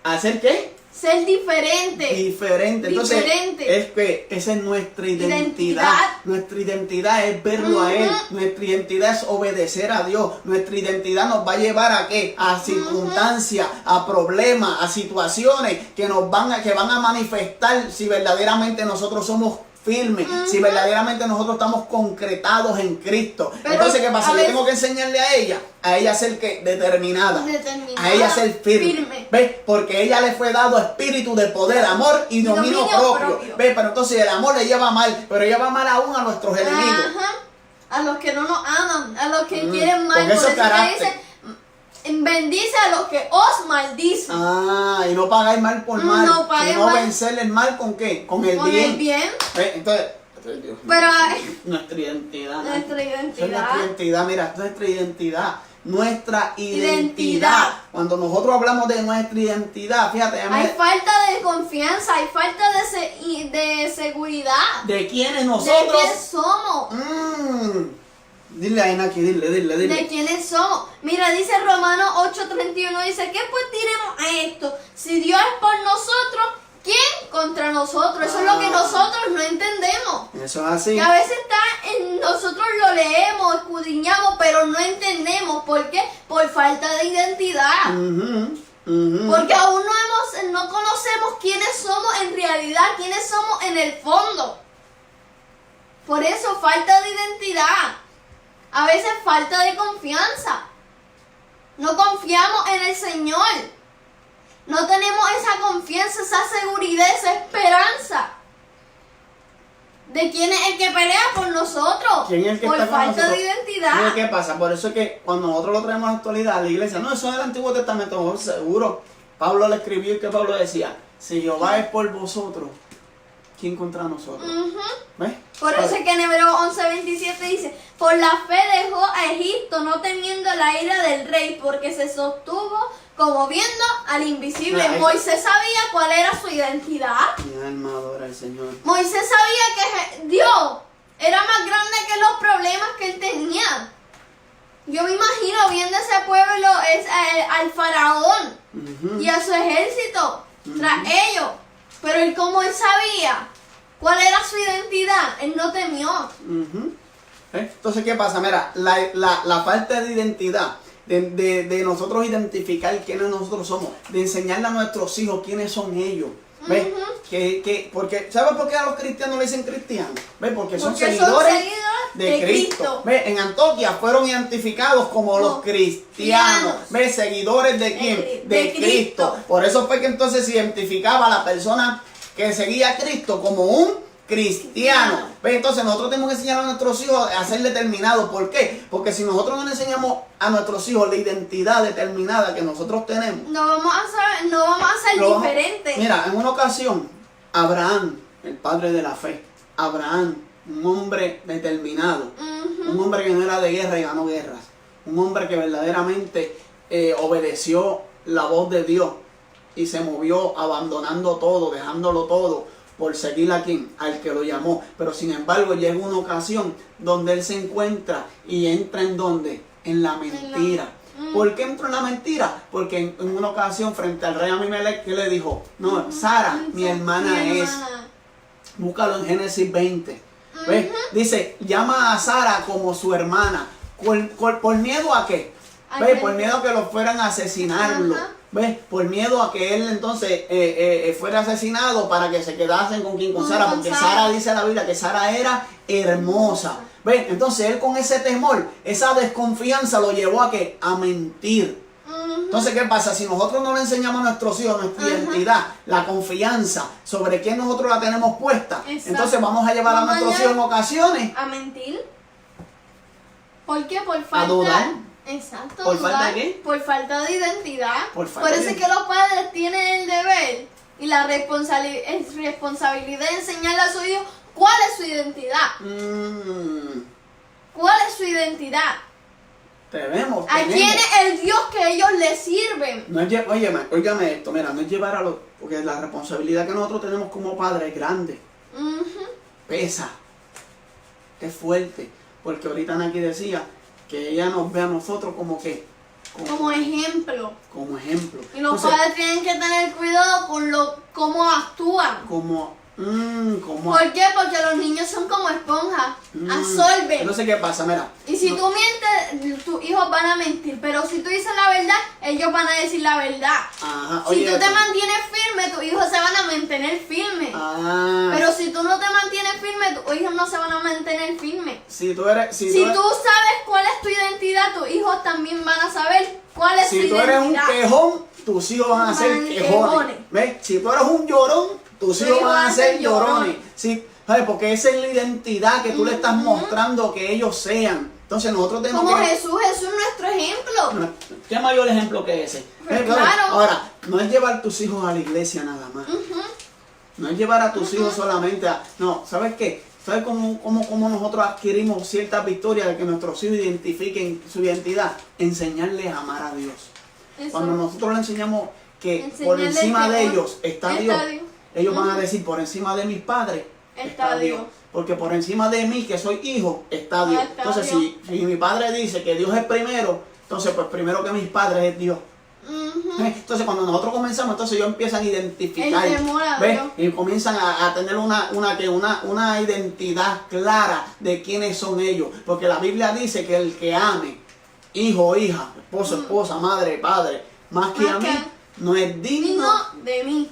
¿Hacer qué? Ser diferente. Entonces, es que esa es nuestra identidad. Nuestra identidad es verlo a Él. Nuestra identidad es obedecer a Dios. Nuestra identidad nos va a llevar a ¿qué? A circunstancias, a problemas, a situaciones que van a manifestar si verdaderamente nosotros somos firmes, si verdaderamente nosotros estamos concretados en Cristo. Pero entonces, ¿qué pasa? Yo tengo que enseñarle a ella ser que determinada, a ella ser firme. ¿Ves? Porque ella le fue dado espíritu de poder, amor y dominio propio. ¿Ves? Pero entonces el amor le lleva mal, pero ella va mal aún a nuestros enemigos. A los que no nos aman, a los que quieren mal. Por eso dice, bendice a los que os maldicen. Y no pagáis mal por mal. Sino vencerle el mal ¿con qué? Con el bien. ¿Ves? Entonces, pero nuestra identidad. Nuestra identidad. Mira, nuestra identidad. nuestra identidad. Identidad. Cuando nosotros hablamos de nuestra identidad, fíjate, Hay falta de confianza, hay falta de seguridad. ¿de quiénes ¿De nosotros? quién somos? Dile a Inaki, dile. ¿De quiénes somos? Mira, dice Romanos 8:31, dice, ¿qué pues diremos a esto? Si Dios es por nosotros, ¿quién contra nosotros? Eso es lo que nosotros no entendemos. Eso es así. Que a veces nosotros lo leemos, escudriñamos, pero no entendemos. ¿Por qué? Por falta de identidad. Porque aún no conocemos quiénes somos en realidad, quiénes somos en el fondo. Por eso, falta de identidad. A veces falta de confianza. No confiamos en el Señor. No tenemos esa confianza, esa seguridad, esa esperanza. ¿De quién es el que pelea por nosotros? ¿Quién es el que por está con falta nosotros? de identidad. Mira qué pasa, por eso es que cuando nosotros lo traemos a la actualidad, la iglesia, no, eso es del Antiguo Testamento, seguro. Pablo le escribió y que Pablo decía, si Jehová es por vosotros, ¿quién contra nosotros? ¿Ves? Por eso es que en Hebreos 11:27 dice, por la fe dejó a Egipto, no temiendo la ira del rey, porque se sostuvo como viendo al invisible. Ay. Moisés sabía cuál era su identidad. Mi alma adora al Señor. Moisés sabía que Dios era más grande que los problemas que él tenía. Yo me imagino viendo ese pueblo, al faraón y a su ejército tras ellos. Pero él, como él sabía cuál era su identidad, él no temió. Entonces, ¿qué pasa? Mira, la falta de identidad, de nosotros identificar quiénes nosotros somos, de enseñarle a nuestros hijos quiénes son ellos. ¿Ves? Porque, ¿sabes por qué a los cristianos le dicen cristianos? ¿Ves? Porque son seguidores de Cristo. ¿Ves? En Antioquía fueron identificados como los cristianos. ¿Ves? ¿Seguidores de quién? De Cristo. Por eso fue que entonces se identificaba a la persona que seguía a Cristo como un cristiano. ¿Ves? Entonces nosotros tenemos que enseñar a nuestros hijos a ser determinados. ¿Por qué? Porque si nosotros no le enseñamos a nuestros hijos la identidad determinada que nosotros tenemos, no vamos a ser diferentes. Mira, en una ocasión, Abraham, el padre de la fe, Abraham, un hombre determinado, un hombre que no era de guerra y ganó guerras, un hombre que verdaderamente obedeció la voz de Dios y se movió abandonando todo, dejándolo todo, por seguir a quien, al que lo llamó. Pero sin embargo llega una ocasión donde él se encuentra y entra en donde, en la mentira. ¿Por qué entró en la mentira? Porque en una ocasión frente al rey Abimelech, que le dijo, no, Sara, mi hermana es. Búscalo en Génesis 20. ¿Ves? Dice, llama a Sara como su hermana. ¿Por miedo a qué? ¿Ves? Por miedo a que lo fueran a asesinarlo. ¿Ves? Por miedo a que él entonces fuera asesinado para que se quedasen con quien, con Sara, porque Sara dice la Biblia que Sara era hermosa. ¿Ves? Entonces él con ese temor, esa desconfianza lo llevó a ¿qué? A mentir. Entonces, ¿qué pasa? Si nosotros no le enseñamos a nuestros hijos nuestra identidad, la confianza sobre quién nosotros la tenemos puesta, entonces vamos a llevar a nuestros hijos en ocasiones a mentir. ¿Por qué? Por falta. A dudar. Exacto. ¿Por falta de qué? Por falta de identidad. Por eso es que los padres tienen el deber y la responsabilidad de enseñarle a sus hijos cuál es su identidad. ¿Cuál es su identidad? Tenemos. ¿A quién es el Dios que ellos le sirven? No es, óigame esto, mira, no es llevar a los... Porque la responsabilidad que nosotros tenemos como padres es grande. Pesa. Es fuerte. Porque ahorita Naki decía que ella nos ve a nosotros como que... Como ejemplo. Como ejemplo. Y los padres tienen que tener cuidado con cómo actúan. ¿Por qué? Porque los niños son como esponjas, absorben. Entonces, ¿qué pasa? Mira. Y si tú mientes, tus hijos van a mentir. Pero si tú dices la verdad, ellos van a decir la verdad. Si tú te mantienes firme, tus hijos se van a mantener firmes. Pero si tú no te mantienes firme, tus hijos no se van a mantener firmes. Si tú sabes cuál es tu identidad, tus hijos también van a saber cuál es su identidad. Si tú eres un quejón, tus hijos van a ser quejones. ¿Ves? Si tú eres un llorón, tus hijos van a ser llorones. ¿Sí? ¿Sabes? Porque esa es la identidad que tú le estás mostrando que ellos sean. Entonces nosotros tenemos como Jesús es nuestro ejemplo. ¿Qué mayor ejemplo que ese? Claro. Ahora, no es llevar tus hijos a la iglesia nada más. No es llevar a tus hijos solamente a... No, ¿sabes qué? ¿Sabes cómo nosotros adquirimos ciertas victorias de que nuestros hijos identifiquen su identidad? Enseñarles a amar a Dios. Eso. Cuando nosotros les enseñamos que Enseñarles por encima que de ellos está Dios, ellos van a Ujú. decir, por encima de mis padres Está Dios. Porque por encima de mí, que soy hijo, está Dios. Está Entonces, Dios. si mi padre dice que Dios es primero, entonces pues primero que mis padres es Dios. Ujú. Entonces cuando nosotros comenzamos, entonces ellos empiezan a identificar, El temor a ¿ves? Dios. Y comienzan a tener una identidad clara de quiénes son ellos, porque la Biblia dice que el que ame, hijo, hija, esposo, esposa, madre, padre, más que a mí, no es digno. Digno de mí.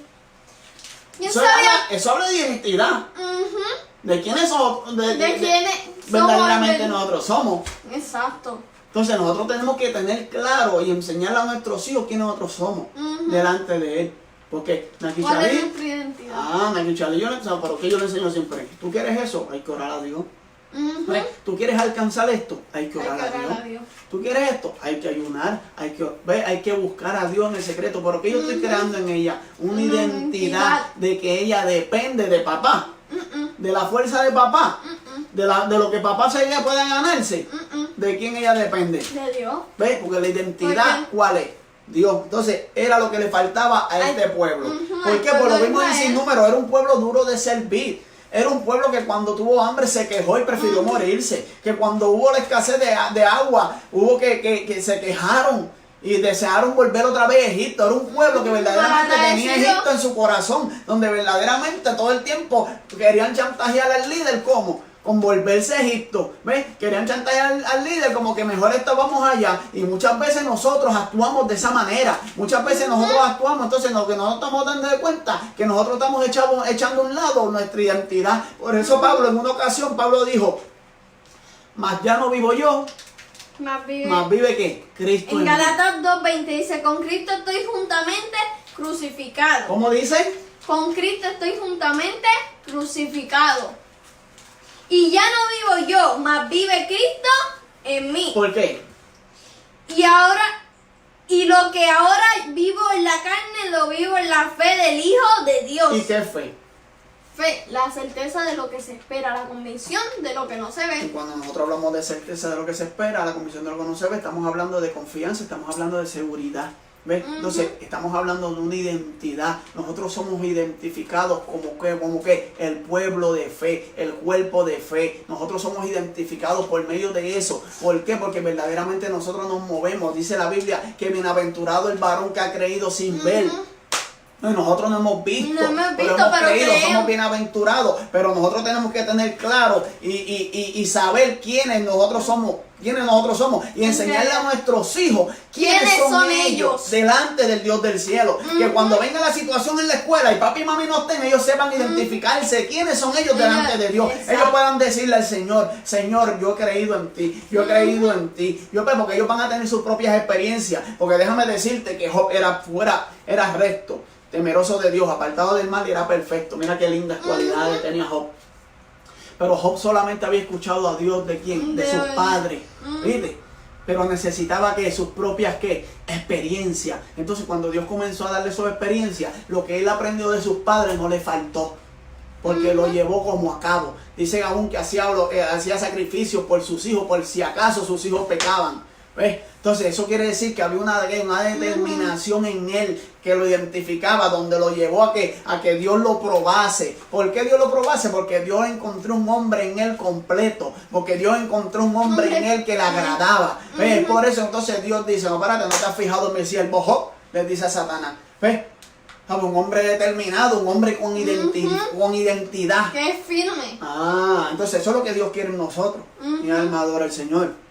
Yo Eso sabía. habla de identidad, Ujú. de quiénes somos, De quiénes verdaderamente somos. nosotros somos. Exacto. Entonces nosotros tenemos que tener claro y enseñarle a nuestros hijos quiénes nosotros somos Ujú. delante de Él. Porque ¿Cuál es Nakichali, nuestra identidad? Nakichali, ¿pero qué yo le enseño siempre? ¿Tú quieres eso? Hay que orar a Dios. Ujú. ¿Ves? ¿Tú quieres alcanzar esto? Hay que Hay orar, que orar a Dios. ¿Tú quieres esto? Hay que ayunar, hay que buscar a Dios en el secreto. Pero que yo estoy creando en ella una identidad de que ella depende de papá, de la fuerza de papá, de lo que papá se ella pueda ganarse. ¿De quién ella depende? De Dios. ¿Ves? Porque la identidad, ¿Por qué? ¿cuál es? Dios. Entonces, era lo que le faltaba a este pueblo. Ujú, ¿Por al qué? Por lo pueblo de mismo en Israel. sin número, era un pueblo duro de servir. Era un pueblo que cuando tuvo hambre se quejó y prefirió morirse. Que cuando hubo la escasez de agua, hubo que se quejaron y desearon volver otra vez a Egipto. Era un pueblo que verdaderamente tenía Agradecido. Egipto en su corazón, donde verdaderamente todo el tiempo querían chantajear al líder. ¿Cómo? Con volverse a Egipto, ¿ves? Querían chantajear al líder como que mejor estábamos allá, y muchas veces nosotros actuamos de esa manera, muchas veces nosotros actuamos, entonces lo que nosotros estamos dando de cuenta, que nosotros estamos echando a un lado nuestra identidad. Por eso Pablo, en una ocasión, Pablo dijo, mas ya no vivo yo, Más vive. mas vive ¿qué? Cristo en En mí. Galatas 2:20 dice, con Cristo estoy juntamente crucificado. ¿Cómo dice? Con Cristo estoy juntamente crucificado. Y ya no vivo yo, mas vive Cristo en mí. ¿Por qué? Y lo que ahora vivo en la carne, lo vivo en la fe del Hijo de Dios. ¿Y qué fe? Fe, la certeza de lo que se espera, la convicción de lo que no se Y ve. cuando nosotros hablamos de certeza de lo que se espera, la convicción de lo que no se ve, estamos hablando de confianza, estamos hablando de seguridad. ¿Ves? Entonces, estamos hablando de una identidad. Nosotros somos identificados como que el pueblo de fe, el cuerpo de fe. Nosotros somos identificados por medio de eso. ¿Por qué? Porque verdaderamente nosotros nos movemos. Dice la Biblia que bienaventurado el varón que ha creído sin ver. No, y nosotros no hemos visto, No hemos visto, hemos pero creído, creemos. somos bienaventurados, pero nosotros tenemos que tener claro y saber quiénes nosotros somos y enseñarle a nuestros hijos quiénes son ellos delante del Dios del cielo. Que cuando venga la situación en la escuela y papi y mami no estén, ellos sepan identificarse quiénes son ellos delante de Dios. Exacto. Ellos puedan decirle al Señor, Señor, yo he creído en ti, yo he creído en ti. Porque ellos van a tener sus propias experiencias. Porque déjame decirte que Job era recto, temeroso de Dios, apartado del mal, y era perfecto. Mira qué lindas cualidades tenía Job. Pero Job solamente había escuchado a Dios ¿de quién? De sus padres. ¿Viste? Pero necesitaba que sus propias experiencias. Entonces cuando Dios comenzó a darle su experiencia, lo que él aprendió de sus padres no le faltó, porque lo llevó como a cabo. Dice aún que hacía sacrificios por sus hijos, por si acaso sus hijos pecaban. ¿Ves? Entonces eso quiere decir que había una determinación en él que lo identificaba, donde lo llevó a que Dios lo probase. ¿Por qué Dios lo probase? Porque Dios encontró un hombre en él completo, porque Dios encontró un hombre en él que le agradaba. ¿Ves? Por eso entonces Dios dice, no, espérate, ¿no te has fijado en mi siervo Job? Le dice a Satanás. ¿Ves? Un hombre determinado, un hombre con identidad. Que es firme. Entonces eso es lo que Dios quiere en nosotros. Mi alma adora al Señor.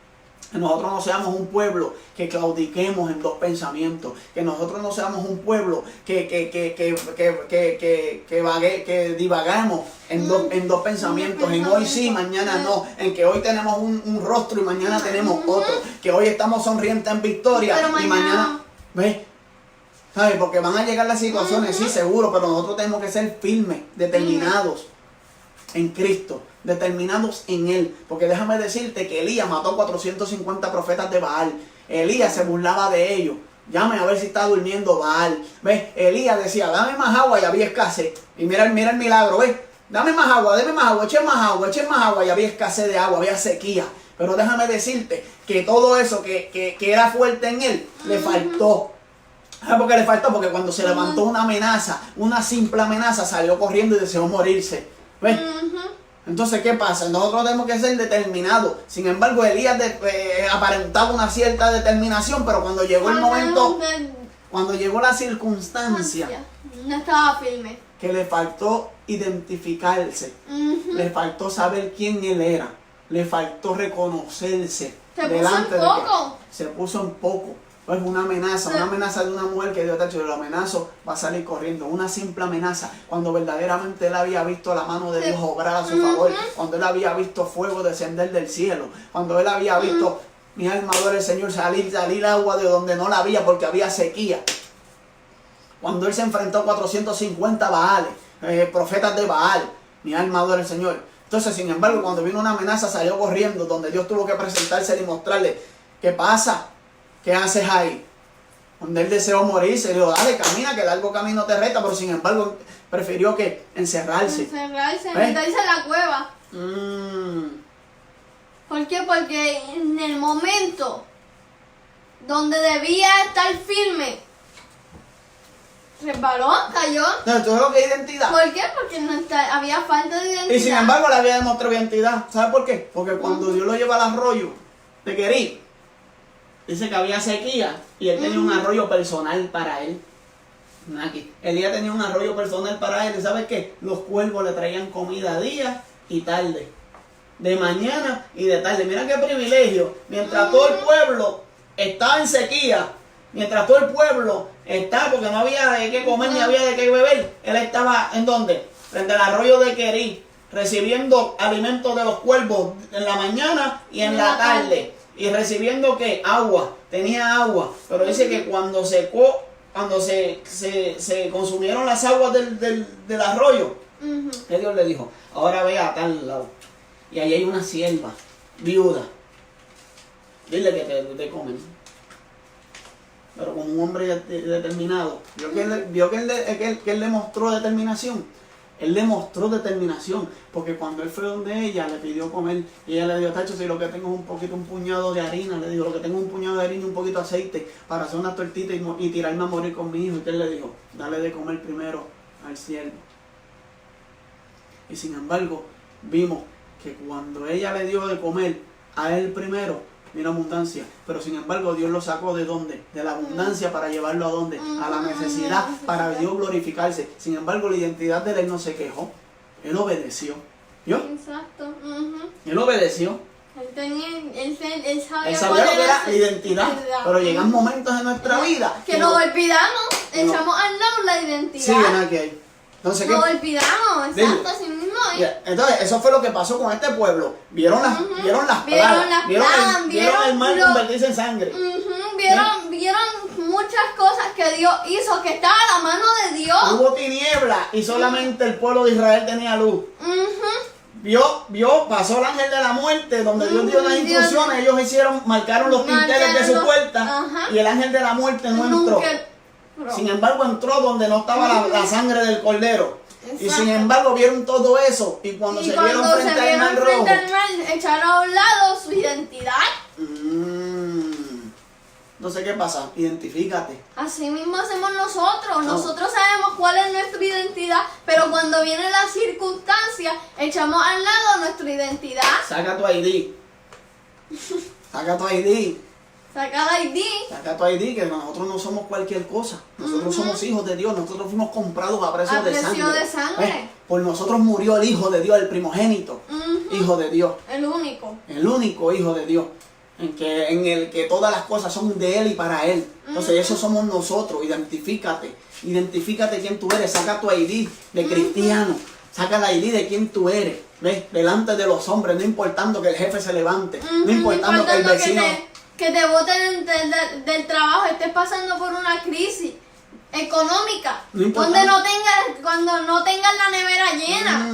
Que nosotros no seamos un pueblo que claudiquemos en dos pensamientos. Que nosotros no seamos un pueblo que divagamos en dos pensamientos. En hoy sí, mañana no. En que hoy tenemos un rostro y mañana tenemos otro. Que hoy estamos sonrientes en victoria Pero y mañana... ¿Ves? ¿Sabes? Porque van a llegar las situaciones, sí, seguro, pero nosotros tenemos que ser firmes, determinados en Cristo, determinados en Él. Porque déjame decirte que Elías mató 450 profetas de Baal. Elías se burlaba de ellos. Llame a ver si está durmiendo Baal. ¿Ves? Elías decía, dame más agua y había escasez. Y mira el milagro, ¿ves? dame más agua, echen más agua, y había escasez de agua, había sequía. Pero déjame decirte que todo eso que era fuerte en él, le faltó. ¿Sabes por qué le faltó? Porque cuando se levantó una amenaza, una simple amenaza, salió corriendo y deseó morirse. ¿Ves? Entonces, ¿qué pasa? Nosotros tenemos que ser determinados. Sin embargo, Elías aparentaba una cierta determinación, pero cuando llegó el momento, cuando llegó la circunstancia, no estaba firme. Que le faltó identificarse, le faltó saber quién él era, le faltó reconocerse. Se puso en poco. Se puso en poco. Es una amenaza de una mujer que Dios te ha dicho, lo amenazo, va a salir corriendo. Una simple amenaza, cuando verdaderamente él había visto la mano de Dios obrar a su favor, cuando él había visto fuego descender del cielo, cuando él había visto, mi alma adora al Señor, salir agua de donde no la había porque había sequía. Cuando él se enfrentó a 450 Baales, profetas de Baal, mi alma adora al Señor. Entonces, sin embargo, cuando vino una amenaza, salió corriendo, donde Dios tuvo que presentarse y mostrarle, ¿qué pasa? ¿Qué haces ahí? Donde él deseó morirse, le dijo, dale, camina, que largo camino te resta, pero sin embargo, prefirió que encerrarse. Meterse en la cueva. ¿Por qué? Porque en el momento donde debía estar firme, resbaló, cayó. No, ¿tú ves lo que es identidad? ¿Por qué? Porque había falta de identidad. Y sin embargo le había demostrado identidad. ¿Sabes por qué? Porque cuando Dios lo lleva al arroyo de Querí, dice que había sequía y él tenía un arroyo personal para él. Aquí. Elías tenía un arroyo personal para él. ¿Y sabes qué? Los cuervos le traían comida día y tarde. De mañana y de tarde. Mira qué privilegio. Mientras todo el pueblo estaba en sequía, mientras todo el pueblo estaba porque no había de qué comer ni había de qué beber, él estaba ¿en dónde? Frente al arroyo de Querí, recibiendo alimentos de los cuervos en la mañana y en la tarde. Y recibiendo ¿qué? Agua. Tenía agua. Pero dice que cuando secó, cuando se consumieron las aguas del arroyo, que Dios le dijo, ahora ve a tal lado. Y ahí hay una sierva, viuda. Dile que te comen. Pero como un hombre determinado, vio que él demostró determinación. Él demostró determinación, porque cuando él fue donde ella, le pidió comer, y ella le dijo, tacho, si lo que tengo es un puñado de harina, le dijo, lo que tengo es un puñado de harina y un poquito de aceite, para hacer una tortita y tirarme a morir con mi hijo. Y él le dijo, dale de comer primero al siervo. Y sin embargo, vimos que cuando ella le dio de comer a él primero, vino abundancia, pero sin embargo Dios lo sacó ¿de dónde? De la abundancia para llevarlo a dónde? A la necesidad, para Dios glorificarse. Sin embargo, la identidad de él no se quejó, él obedeció. ¿Yo? Exacto. Él obedeció. Él sabía lo que era la identidad, pero llegan momentos en nuestra vida que nos olvidamos, echamos al lado la identidad. Sí, ven aquí hay. Entonces, nos olvidamos, exacto, así mismo. Entonces, eso fue lo que pasó con este pueblo. Vieron las plagas, vieron el mar convertirse en sangre. Vieron muchas cosas que Dios hizo, que estaba a la mano de Dios. Hubo tiniebla y solamente el pueblo de Israel tenía luz. Pasó el ángel de la muerte, donde Dios dio las instrucciones, ellos marcaron los pinteles de su puerta, y el ángel de la muerte no entró. Sin embargo, entró donde no estaba la sangre del cordero. Exacto. Y sin embargo vieron todo eso, y cuando se vieron frente al mar rojo, echaron a un lado su identidad. Entonces, ¿qué pasa? Identifícate. Así mismo hacemos nosotros. Nosotros sabemos cuál es nuestra identidad, pero cuando viene la circunstancia, echamos al lado nuestra identidad. Saca tu ID. Saca tu ID. Saca el ID. Saca tu ID, que nosotros no somos cualquier cosa. Nosotros somos hijos de Dios. Nosotros fuimos comprados a precio de sangre. Por nosotros murió el Hijo de Dios, el primogénito. Hijo de Dios. El único. El único Hijo de Dios. En el que todas las cosas son de Él y para Él. Entonces, eso somos nosotros. Identifícate. Identifícate quién tú eres. Saca tu ID de cristiano. Saca la ID de quién tú eres. ¿Ves? Delante de los hombres. No importando que el jefe se levante. No importando que el vecino... Que te boten del trabajo, estés pasando por una crisis económica, cuando no tengas la nevera llena.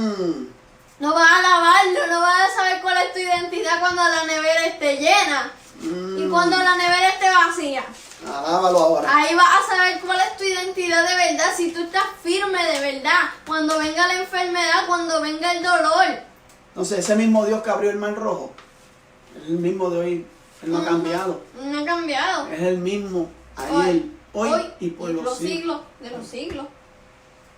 No vas a lavarlo, no vas a saber cuál es tu identidad cuando la nevera esté llena. Y cuando la nevera esté vacía, Alábalo ahora. ahí vas a saber cuál es tu identidad de verdad, si tú estás firme de verdad, cuando venga la enfermedad, cuando venga el dolor. Entonces, ese mismo Dios que abrió el mar rojo, es el mismo de hoy. Él no ha cambiado. No ha cambiado. Es el mismo ayer, hoy y por los siglos. De los siglos.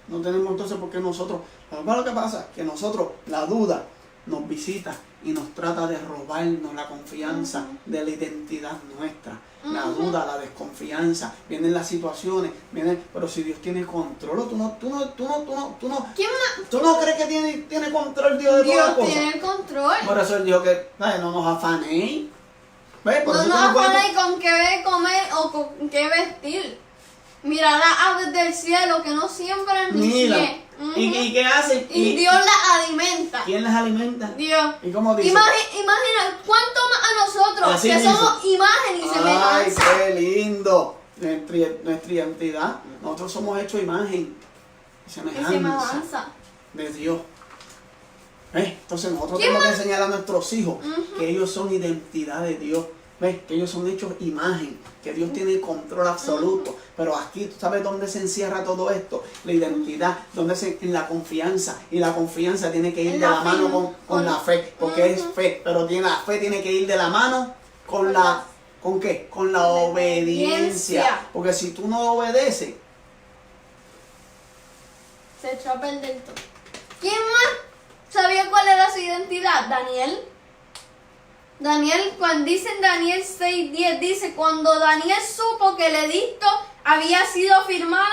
No tenemos entonces por qué nosotros. Lo que pasa es que nosotros, la duda nos visita y nos trata de robarnos la confianza de la identidad nuestra. La duda, la desconfianza, vienen las situaciones, pero si Dios tiene control, tú no ¿Quién más? ¿tú no crees que tiene control Dios de todas las Dios cosas? tiene el control. Por eso Él dijo que no nos afanéis. ¿Ves? Por No eso nos tú no puedes- afanéis con qué comer o con qué vestir. Mira las aves del cielo que no siembran ni Mira. siguen. ¿Y qué hacen? Y Dios las alimenta. ¿Quién las alimenta? Dios. ¿Y cómo dice? Imagina cuánto más a nosotros, Así que mismo. somos imagen y ¡Ay, semejanza. qué lindo! Nuestra identidad. Nosotros somos hechos imagen y Y semejanza semejanza. de Dios. ¿Ves? Entonces nosotros ¿Quién tenemos que más? enseñar a nuestros hijos que ellos son identidad de Dios. ¿Ves? Que ellos son hechos imagen, que Dios tiene el control absoluto. Pero aquí, ¿tú sabes dónde se encierra todo esto? La identidad, en la confianza. Y la confianza tiene que ir En de la la mano fe. con la fe, porque es fe. Pero la fe tiene que ir de la mano con la... ¿Con qué? Con la obediencia. obediencia. Porque si tú no obedeces, Se echó a perder todo. ¿Quién más sabía cuál era su identidad? Daniel. Daniel, cuando dicen Daniel 6:10, dice, cuando Daniel supo que el edicto había sido firmado,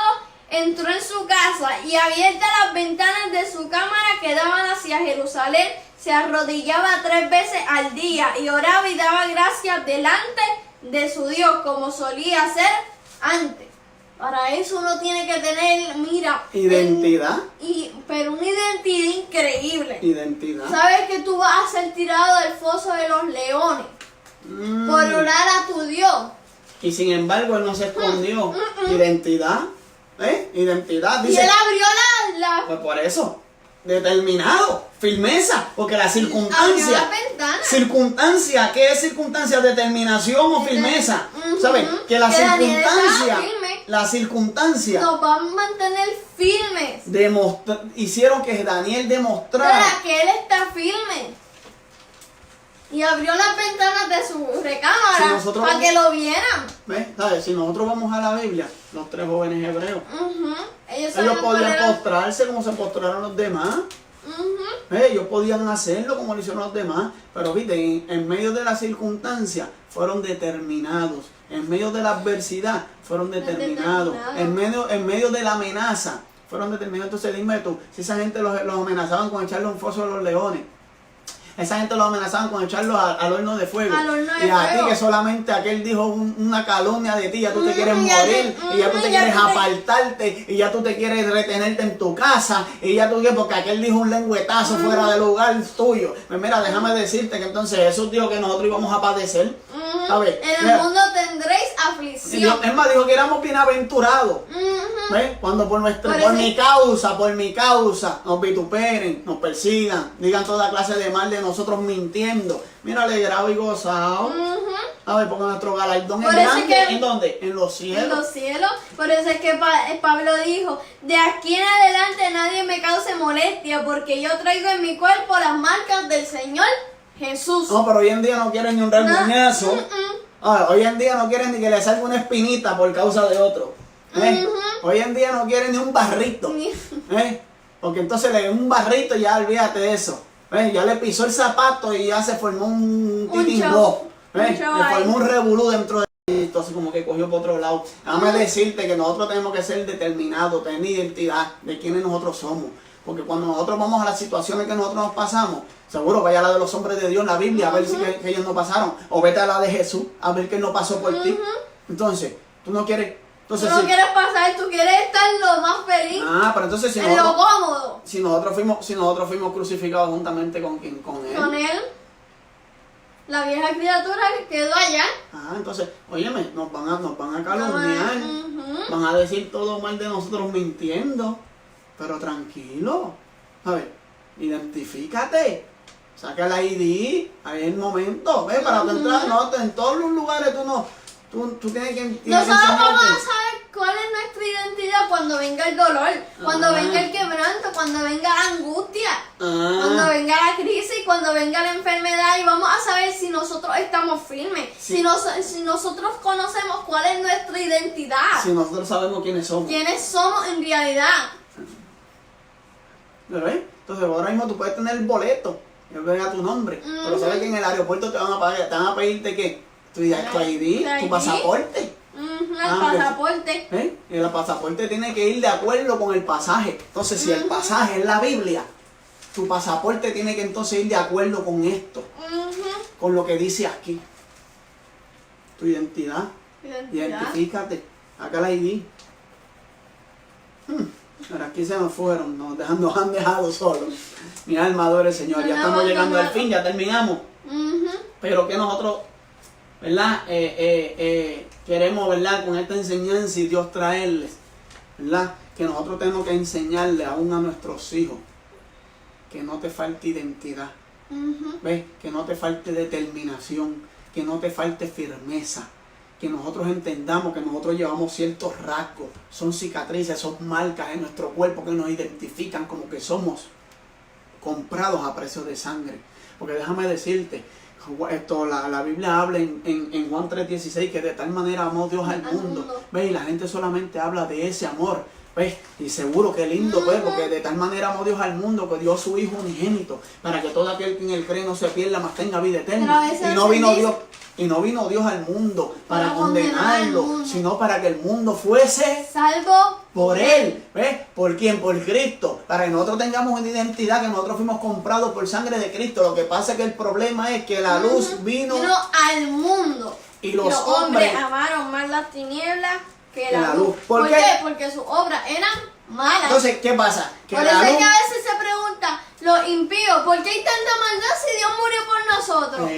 entró en su casa y abiertas las ventanas de su cámara que daban hacia Jerusalén, se arrodillaba 3 veces al día y oraba y daba gracias delante de su Dios, como solía hacer antes. Para eso uno tiene que tener, mira, identidad. pero una identidad increíble. Identidad. Sabes que tú vas a ser tirado del foso de los leones por orar a tu Dios. Y sin embargo, Él no se escondió. Identidad. Identidad. Y Dice, él abrió la pues por eso. Determinado. Firmeza. Porque la abrió circunstancia. la ventana. Circunstancia. ¿Qué es circunstancia? Determinación o firmeza. ¿Sabes? Que la Que Daniel circunstancia. estaba firme. La circunstancia. Nos va a mantener firmes. Hicieron que Daniel demostrara. Para que él está firme. Y abrió las ventanas de su Si recámara nosotros para vamos- que lo vieran. ¿Ves? ¿Sabes? Si nosotros vamos a la Biblia, los 3 jóvenes hebreos, Ellos ellos sabían cuál podían era- postrarse como se postraron los demás. Ellos podían hacerlo como lo hicieron los demás, pero viste, en medio de las circunstancias fueron determinados, en medio de la adversidad fueron determinados, en medio de la amenaza fueron determinados. Entonces dime tú, si esa gente los amenazaban con echarle un foso a los leones, esa gente los amenazaban con echarlos al horno de fuego, Al horno de y a fuego. ti que solamente aquel dijo una calumnia de ti, ya tú te quieres ya morir, te- y ya tú te ya quieres tú te- apartarte, y ya tú te quieres retenerte en tu casa, y ya tú quieres, porque aquel dijo un lengüetazo fuera del lugar tuyo. Pues mira, déjame decirte que entonces Jesús dijo que nosotros íbamos a padecer. A ver, En mira, el mundo tendréis y aflicción. Dios, es más, dijo que éramos bienaventurados. ¿Ves? Cuando por mi causa nos vituperen, nos persigan, digan toda clase de mal de nosotros mintiendo. Mira, alegrado y gozado. A ver, porque nuestro galardón Por es eso es grande. que- ¿En dónde? En los cielos. En los cielos. Por eso es que Pablo dijo, de aquí en adelante nadie me cause molestia, porque yo traigo en mi cuerpo las marcas del Señor Jesús. No, pero hoy en día no quieren ni un rasguñazo. Hoy en día no quieren ni que le salga una espinita por causa de otro. Hoy en día no quieren ni un barrito. Ni- Porque entonces le un barrito y ya olvídate de eso. Ya le pisó el zapato y ya se formó un Un titimbó. show. Un Le show ahí. formó un revolú dentro de él. Entonces como que cogió por otro lado. Déjame decirte que nosotros tenemos que ser determinados, tener identidad de quiénes nosotros somos. Porque cuando nosotros vamos a las situaciones que nosotros nos pasamos, seguro vaya a la de los hombres de Dios en la Biblia a ver si que ellos no pasaron. O vete a la de Jesús a ver que Él no pasó por ti. Entonces, tú no quieres... Tú Entonces, no sí. quieres pasar, tú quieres estar lo más feliz, Pero entonces si en lo nosotros, cómodo, si nosotros fuimos crucificados juntamente con quién, con Él. con él. La vieja criatura quedó allá. Entonces, óyeme, nos van a calumniar, van a decir todo mal de nosotros mintiendo, pero tranquilo, a ver, identifícate, saca el ID, ahí es el momento, ¿ves? Para tú entrar, no, en todos los lugares tú tienes que Nosotros vamos a enseñarte. saber cuál es nuestra identidad cuando venga el dolor, cuando venga el quebranto, cuando venga la angustia, cuando venga la crisis, cuando venga la enfermedad, y vamos a saber si nosotros estamos firmes, Sí. si nosotros conocemos cuál es nuestra identidad, Si nosotros sabemos quiénes somos. quiénes somos en realidad. ¿Lo ves? Entonces ahora mismo tú puedes tener el boleto, que venga tu nombre, pero sabes que en el aeropuerto te van a pedirte ¿qué? Tu ID, tu pasaporte. El Ah, pasaporte. ¿Eh? Y el pasaporte tiene que ir de acuerdo con el pasaje. Entonces, si el pasaje es la Biblia, tu pasaporte tiene que entonces ir de acuerdo con esto, con lo que dice aquí. Tu identidad. Identifícate. Acá la ID. Pero aquí se nos fueron, nos han dejado solos. Mi alma adora al Señor. Ya estamos llegando al fin, ya terminamos. Pero que nosotros, ¿verdad? Queremos, ¿verdad? Con esta enseñanza y Dios traerles, ¿verdad? Que nosotros tenemos que enseñarle aún a nuestros hijos que no te falte identidad, ¿ves? Que no te falte determinación, que no te falte firmeza, que nosotros entendamos que nosotros llevamos ciertos rasgos, son cicatrices, son marcas en nuestro cuerpo que nos identifican como que somos comprados a precio de sangre. Porque déjame decirte, la Biblia habla en Juan 3:16 que de tal manera amó Dios al mundo. ¿Ves? Y la gente solamente habla de ese amor. ¿Ves? Y seguro que lindo, pues, porque de tal manera amó Dios al mundo que dio a su Hijo unigénito para que todo aquel que en él cree no se pierda, mas tenga vida eterna. Y no vino Dios al mundo para condenarlo, sino para que el mundo fuese salvo por Él. ¿Ves? ¿Por quién? Por Cristo. Para que nosotros tengamos una identidad, que nosotros fuimos comprados por sangre de Cristo. Lo que pasa es que el problema es que la luz vino al mundo. y los hombres hombres amaron más las tinieblas que la luz. luz. ¿Por ¿Por qué? qué? Porque sus obras eran malas. Entonces, ¿qué pasa? Que por la eso es luz... que a veces se pregunta, los impíos, ¿por qué hay tanta maldad si Dios murió por nosotros?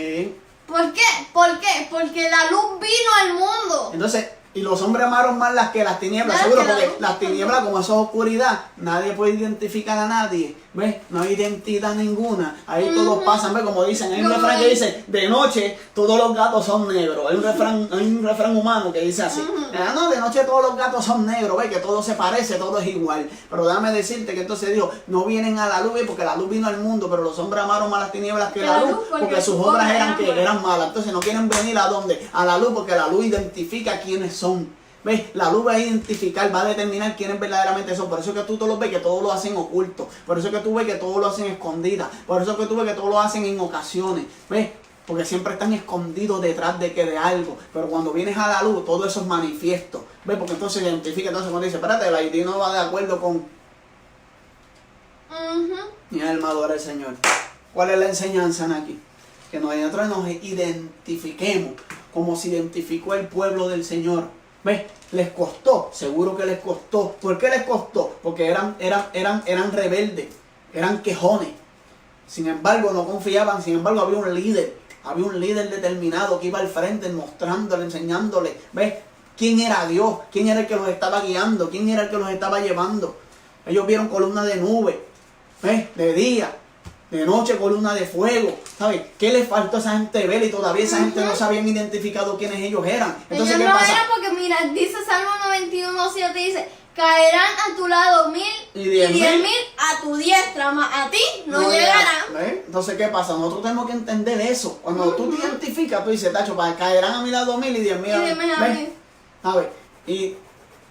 ¿Por qué? ¿Por qué? Porque la luz vino al mundo. Entonces, y los hombres amaron más las que las tinieblas, Más seguro, que la porque luz. las tinieblas, como eso es oscuridad, nadie puede identificar a nadie, ¿ves? No hay identidad ninguna, ahí todos pasan, ¿ves? Como dicen, hay un refrán que dice, de noche todos los gatos son negros, hay un refrán humano que dice así, no, de noche todos los gatos son negros, ¿ves? Que todo se parece, todo es igual, pero déjame decirte que entonces dijo, no vienen a la luz, ¿ves? Porque la luz vino al mundo, pero los hombres amaron más las tinieblas que la luz, porque sus obras eran malas, entonces no quieren venir ¿a dónde? A la luz, porque la luz identifica quiénes son. ¿Ves? La luz va a identificar, va a determinar quiénes verdaderamente son. Por eso es que tú todos los ves que todos lo hacen oculto. Por eso es que tú ves que todos lo hacen escondidas. Por eso es que tú ves que todos lo hacen en ocasiones. ¿Ves? Porque siempre están escondidos detrás de algo. Pero cuando vienes a la luz, todo eso es manifiesto. ¿Ves? Porque entonces identifica, entonces cuando dice, espérate, el ID no va de acuerdo con... Mi alma adora al Señor. ¿Cuál es la enseñanza aquí? Que nosotros nos identifiquemos como se identificó el pueblo del Señor. ¿Ves? Les costó, seguro que les costó. ¿Por qué les costó? Porque eran rebeldes, eran quejones. Sin embargo, no confiaban, sin embargo, había un líder determinado que iba al frente mostrándole, enseñándole. ¿Ves? ¿Quién era Dios? ¿Quién era el que los estaba guiando? ¿Quién era el que los estaba llevando? Ellos vieron columna de nube, ¿ves? De día. De noche columna de fuego, ¿sabes? ¿Qué les faltó a esa gente ver? Y todavía esa gente no se habían identificado quiénes ellos eran. Entonces, ellos ¿qué no pasa? eran porque, mira, dice Salmo 91:7, dice, caerán a tu lado 1000 y 10.000 a tu diestra, mas a ti no llegarán. ¿Ves? Entonces, ¿qué pasa? Nosotros tenemos que entender eso. Cuando tú te identificas, tú dices, tacho, caerán a mi lado 1000 y 10.000 a mí. a mí. ¿Sabes? Y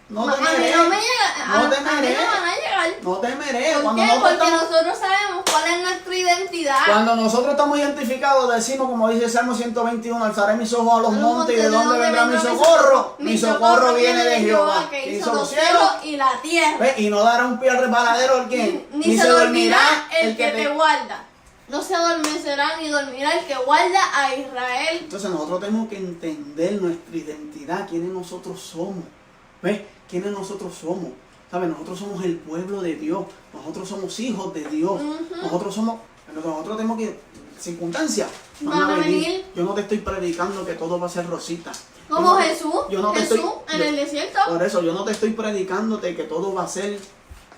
no A temeré. mí no me llega, No a mí temeré. no van a llegar. No temeré. ¿Por Cuando qué? nosotros Porque estamos- nosotros sabemos cuál es nuestra identidad. Cuando nosotros estamos identificados, decimos, como dice el Salmo 121, alzaré mis ojos a los montes, ¿y de dónde vendrá mi socorro? Mi socorro viene de Jehová, que hizo los cielos y la tierra. ¿Ves? Y no dará un pie al resbaladero el que Ni se dormirá el que te guarda. No se adormecerá ni dormirá el que guarda a Israel. Entonces nosotros tenemos que entender nuestra identidad, quiénes nosotros somos. ¿Ves? ¿Quiénes nosotros somos? ¿Sabes? Nosotros somos el pueblo de Dios. Nosotros somos hijos de Dios. Nosotros tenemos que... Circunstancias van a venir. Yo no te estoy predicando que todo va a ser rosita. Como Jesús, yo no te Jesús estoy- en el desierto. Por eso yo no te estoy predicándote que todo va a ser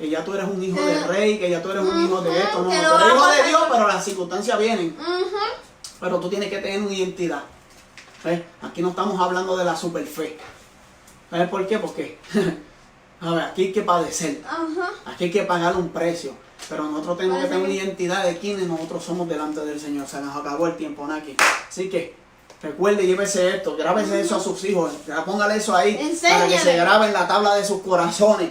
que ya tú eres un hijo del rey, que ya tú eres un hijo de esto. No, tú que eres lo hijo vamos de a Dios, hacer. pero las circunstancias vienen. Ujú. Pero tú tienes que tener una identidad. ¿Ves? Aquí no estamos hablando de la super fe. ¿Sabes por qué? Porque a ver, aquí hay que padecer. Ajá. Aquí hay que pagar un precio. Pero nosotros tenemos que Parece tener que- una identidad de quiénes nosotros somos delante del Señor. Se nos acabó el tiempo, Naki. Así que recuerde, llévese esto, grábese eso a sus hijos. Póngale eso ahí para que Enséñale. se grabe en la tabla de sus corazones.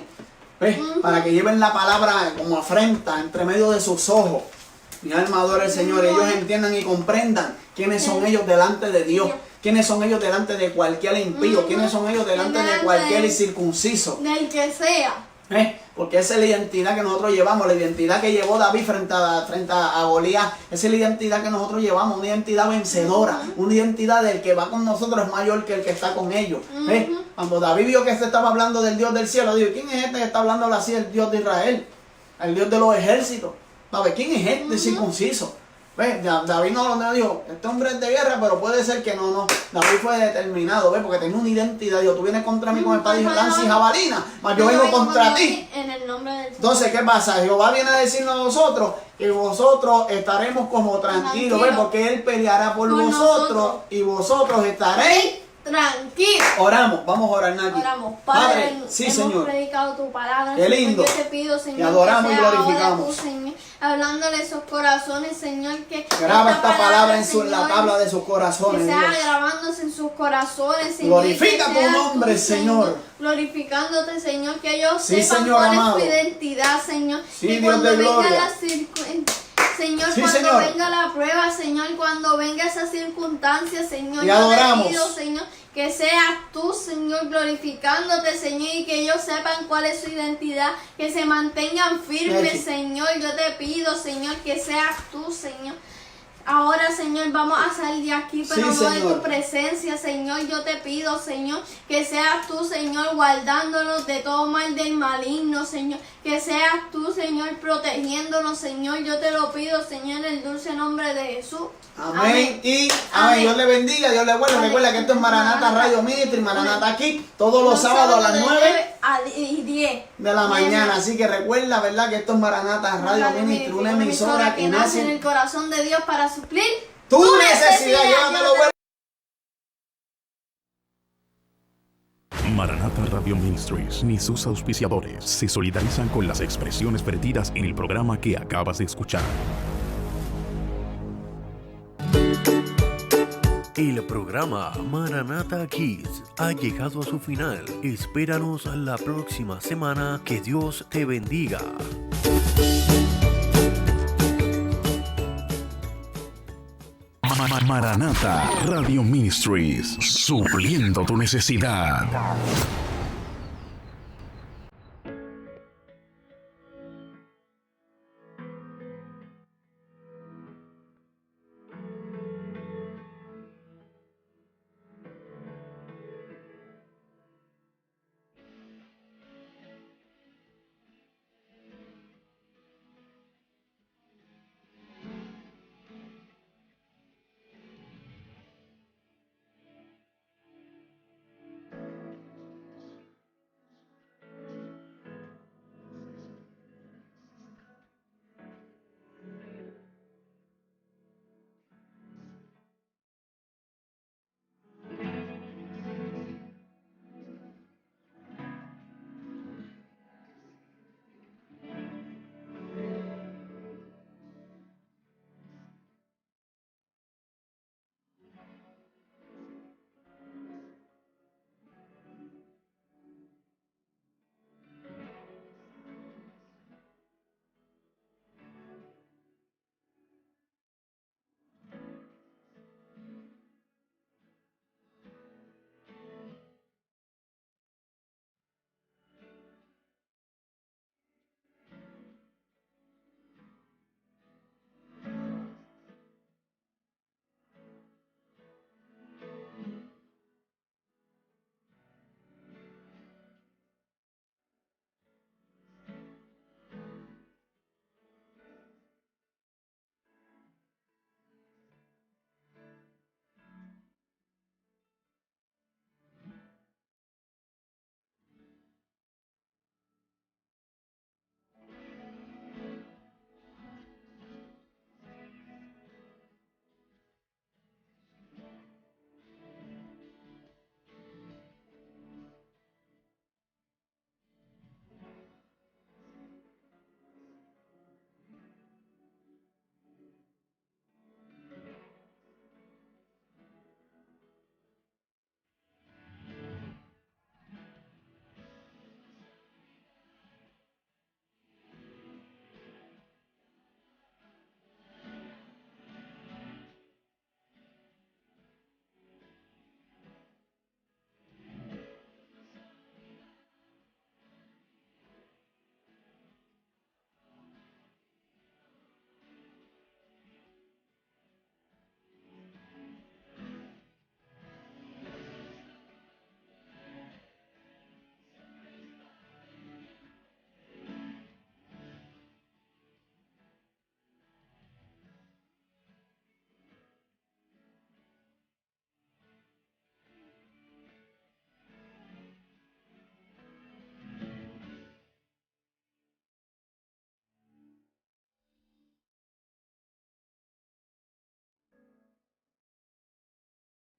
¿Ves? Para que lleven la palabra como afrenta entre medio de sus ojos. Mi alma adora al Señor. Ellos entiendan y comprendan quiénes son ellos delante de Dios. Quiénes son ellos delante de cualquier impío. Quiénes son ellos delante de cualquier incircunciso. Del que sea. Porque esa es la identidad que nosotros llevamos, la identidad que llevó David frente a Goliat. Esa es la identidad que nosotros llevamos, una identidad vencedora, una identidad del que va con nosotros es mayor que el que está con ellos. Cuando David vio que se estaba hablando del Dios del cielo, dijo, ¿quién es este que está hablando así, el Dios de Israel? El Dios de los ejércitos. ¿Sabes? ¿Quién es este circunciso? ¿Ves? David no dijo, este hombre es de guerra, pero puede ser que no. David fue determinado, ¿ves? Porque tenía una identidad. Dijo, tú vienes contra mí con espada y lanza y jabalina, mas yo vengo contra ti. En el nombre del Señor. Entonces, ¿qué pasa? Jehová viene a decirnos a nosotros que vosotros estaremos como tranquilos, ¿ves? Porque Él peleará por vosotros y vosotros estaréis tranquilo. Oramos, vamos a orar, Naki. Oramos, Padre, sí, hemos Señor. predicado tu palabra. Qué Señor. lindo. Yo te pido, Señor, Te adoramos que y sea ahora glorificamos. tú, Señor, hablándole esos corazones, Señor, que Graba esta palabra en la Señor, tabla de sus que corazones, sea Dios. grabándose en sus corazones, Señor. Glorifica que tu sea nombre, tú, Señor. Glorificándote, Señor, que ellos Sí, sepan Señor cuál amado. es su identidad, Señor. Sí, y Dios cuando de venga gloria. la Señor, Sí, cuando Señor. venga la prueba, Señor, cuando venga esa circunstancia, Señor, Te yo adoramos. te pido, Señor, que seas tú, Señor, glorificándote, Señor, y que ellos sepan cuál es su identidad, que se mantengan firmes, Gracias. Señor. Yo te pido, Señor, que seas tú, Señor. Ahora, Señor, vamos a salir de aquí, pero Sí, no de Señor. tu presencia, Señor. Yo te pido, Señor, que seas tú, Señor, guardándonos de todo mal del maligno, Señor. Que seas tú, Señor, protegiéndonos, Señor. Yo te lo pido, Señor, en el dulce nombre de Jesús. Amén y amén. Amén. Dios le bendiga, Dios le guarde. Amén. Recuerda que esto es Maranata Radio Ministry, Maranata aquí, todos los sábados a las de 9 y 10 de la mañana. Así que recuerda, ¿verdad? Que esto es Maranata Radio Ministry, una emisora que en nace el corazón de Dios para suplir tu necesidad. Llévatelo, bueno. Maranata Radio Ministries ni sus auspiciadores se solidarizan con las expresiones vertidas en el programa que acabas de escuchar. El programa Maranata Kids ha llegado a su final. Espéranos la próxima semana. Que Dios te bendiga. Maranata Radio Ministries, supliendo tu necesidad.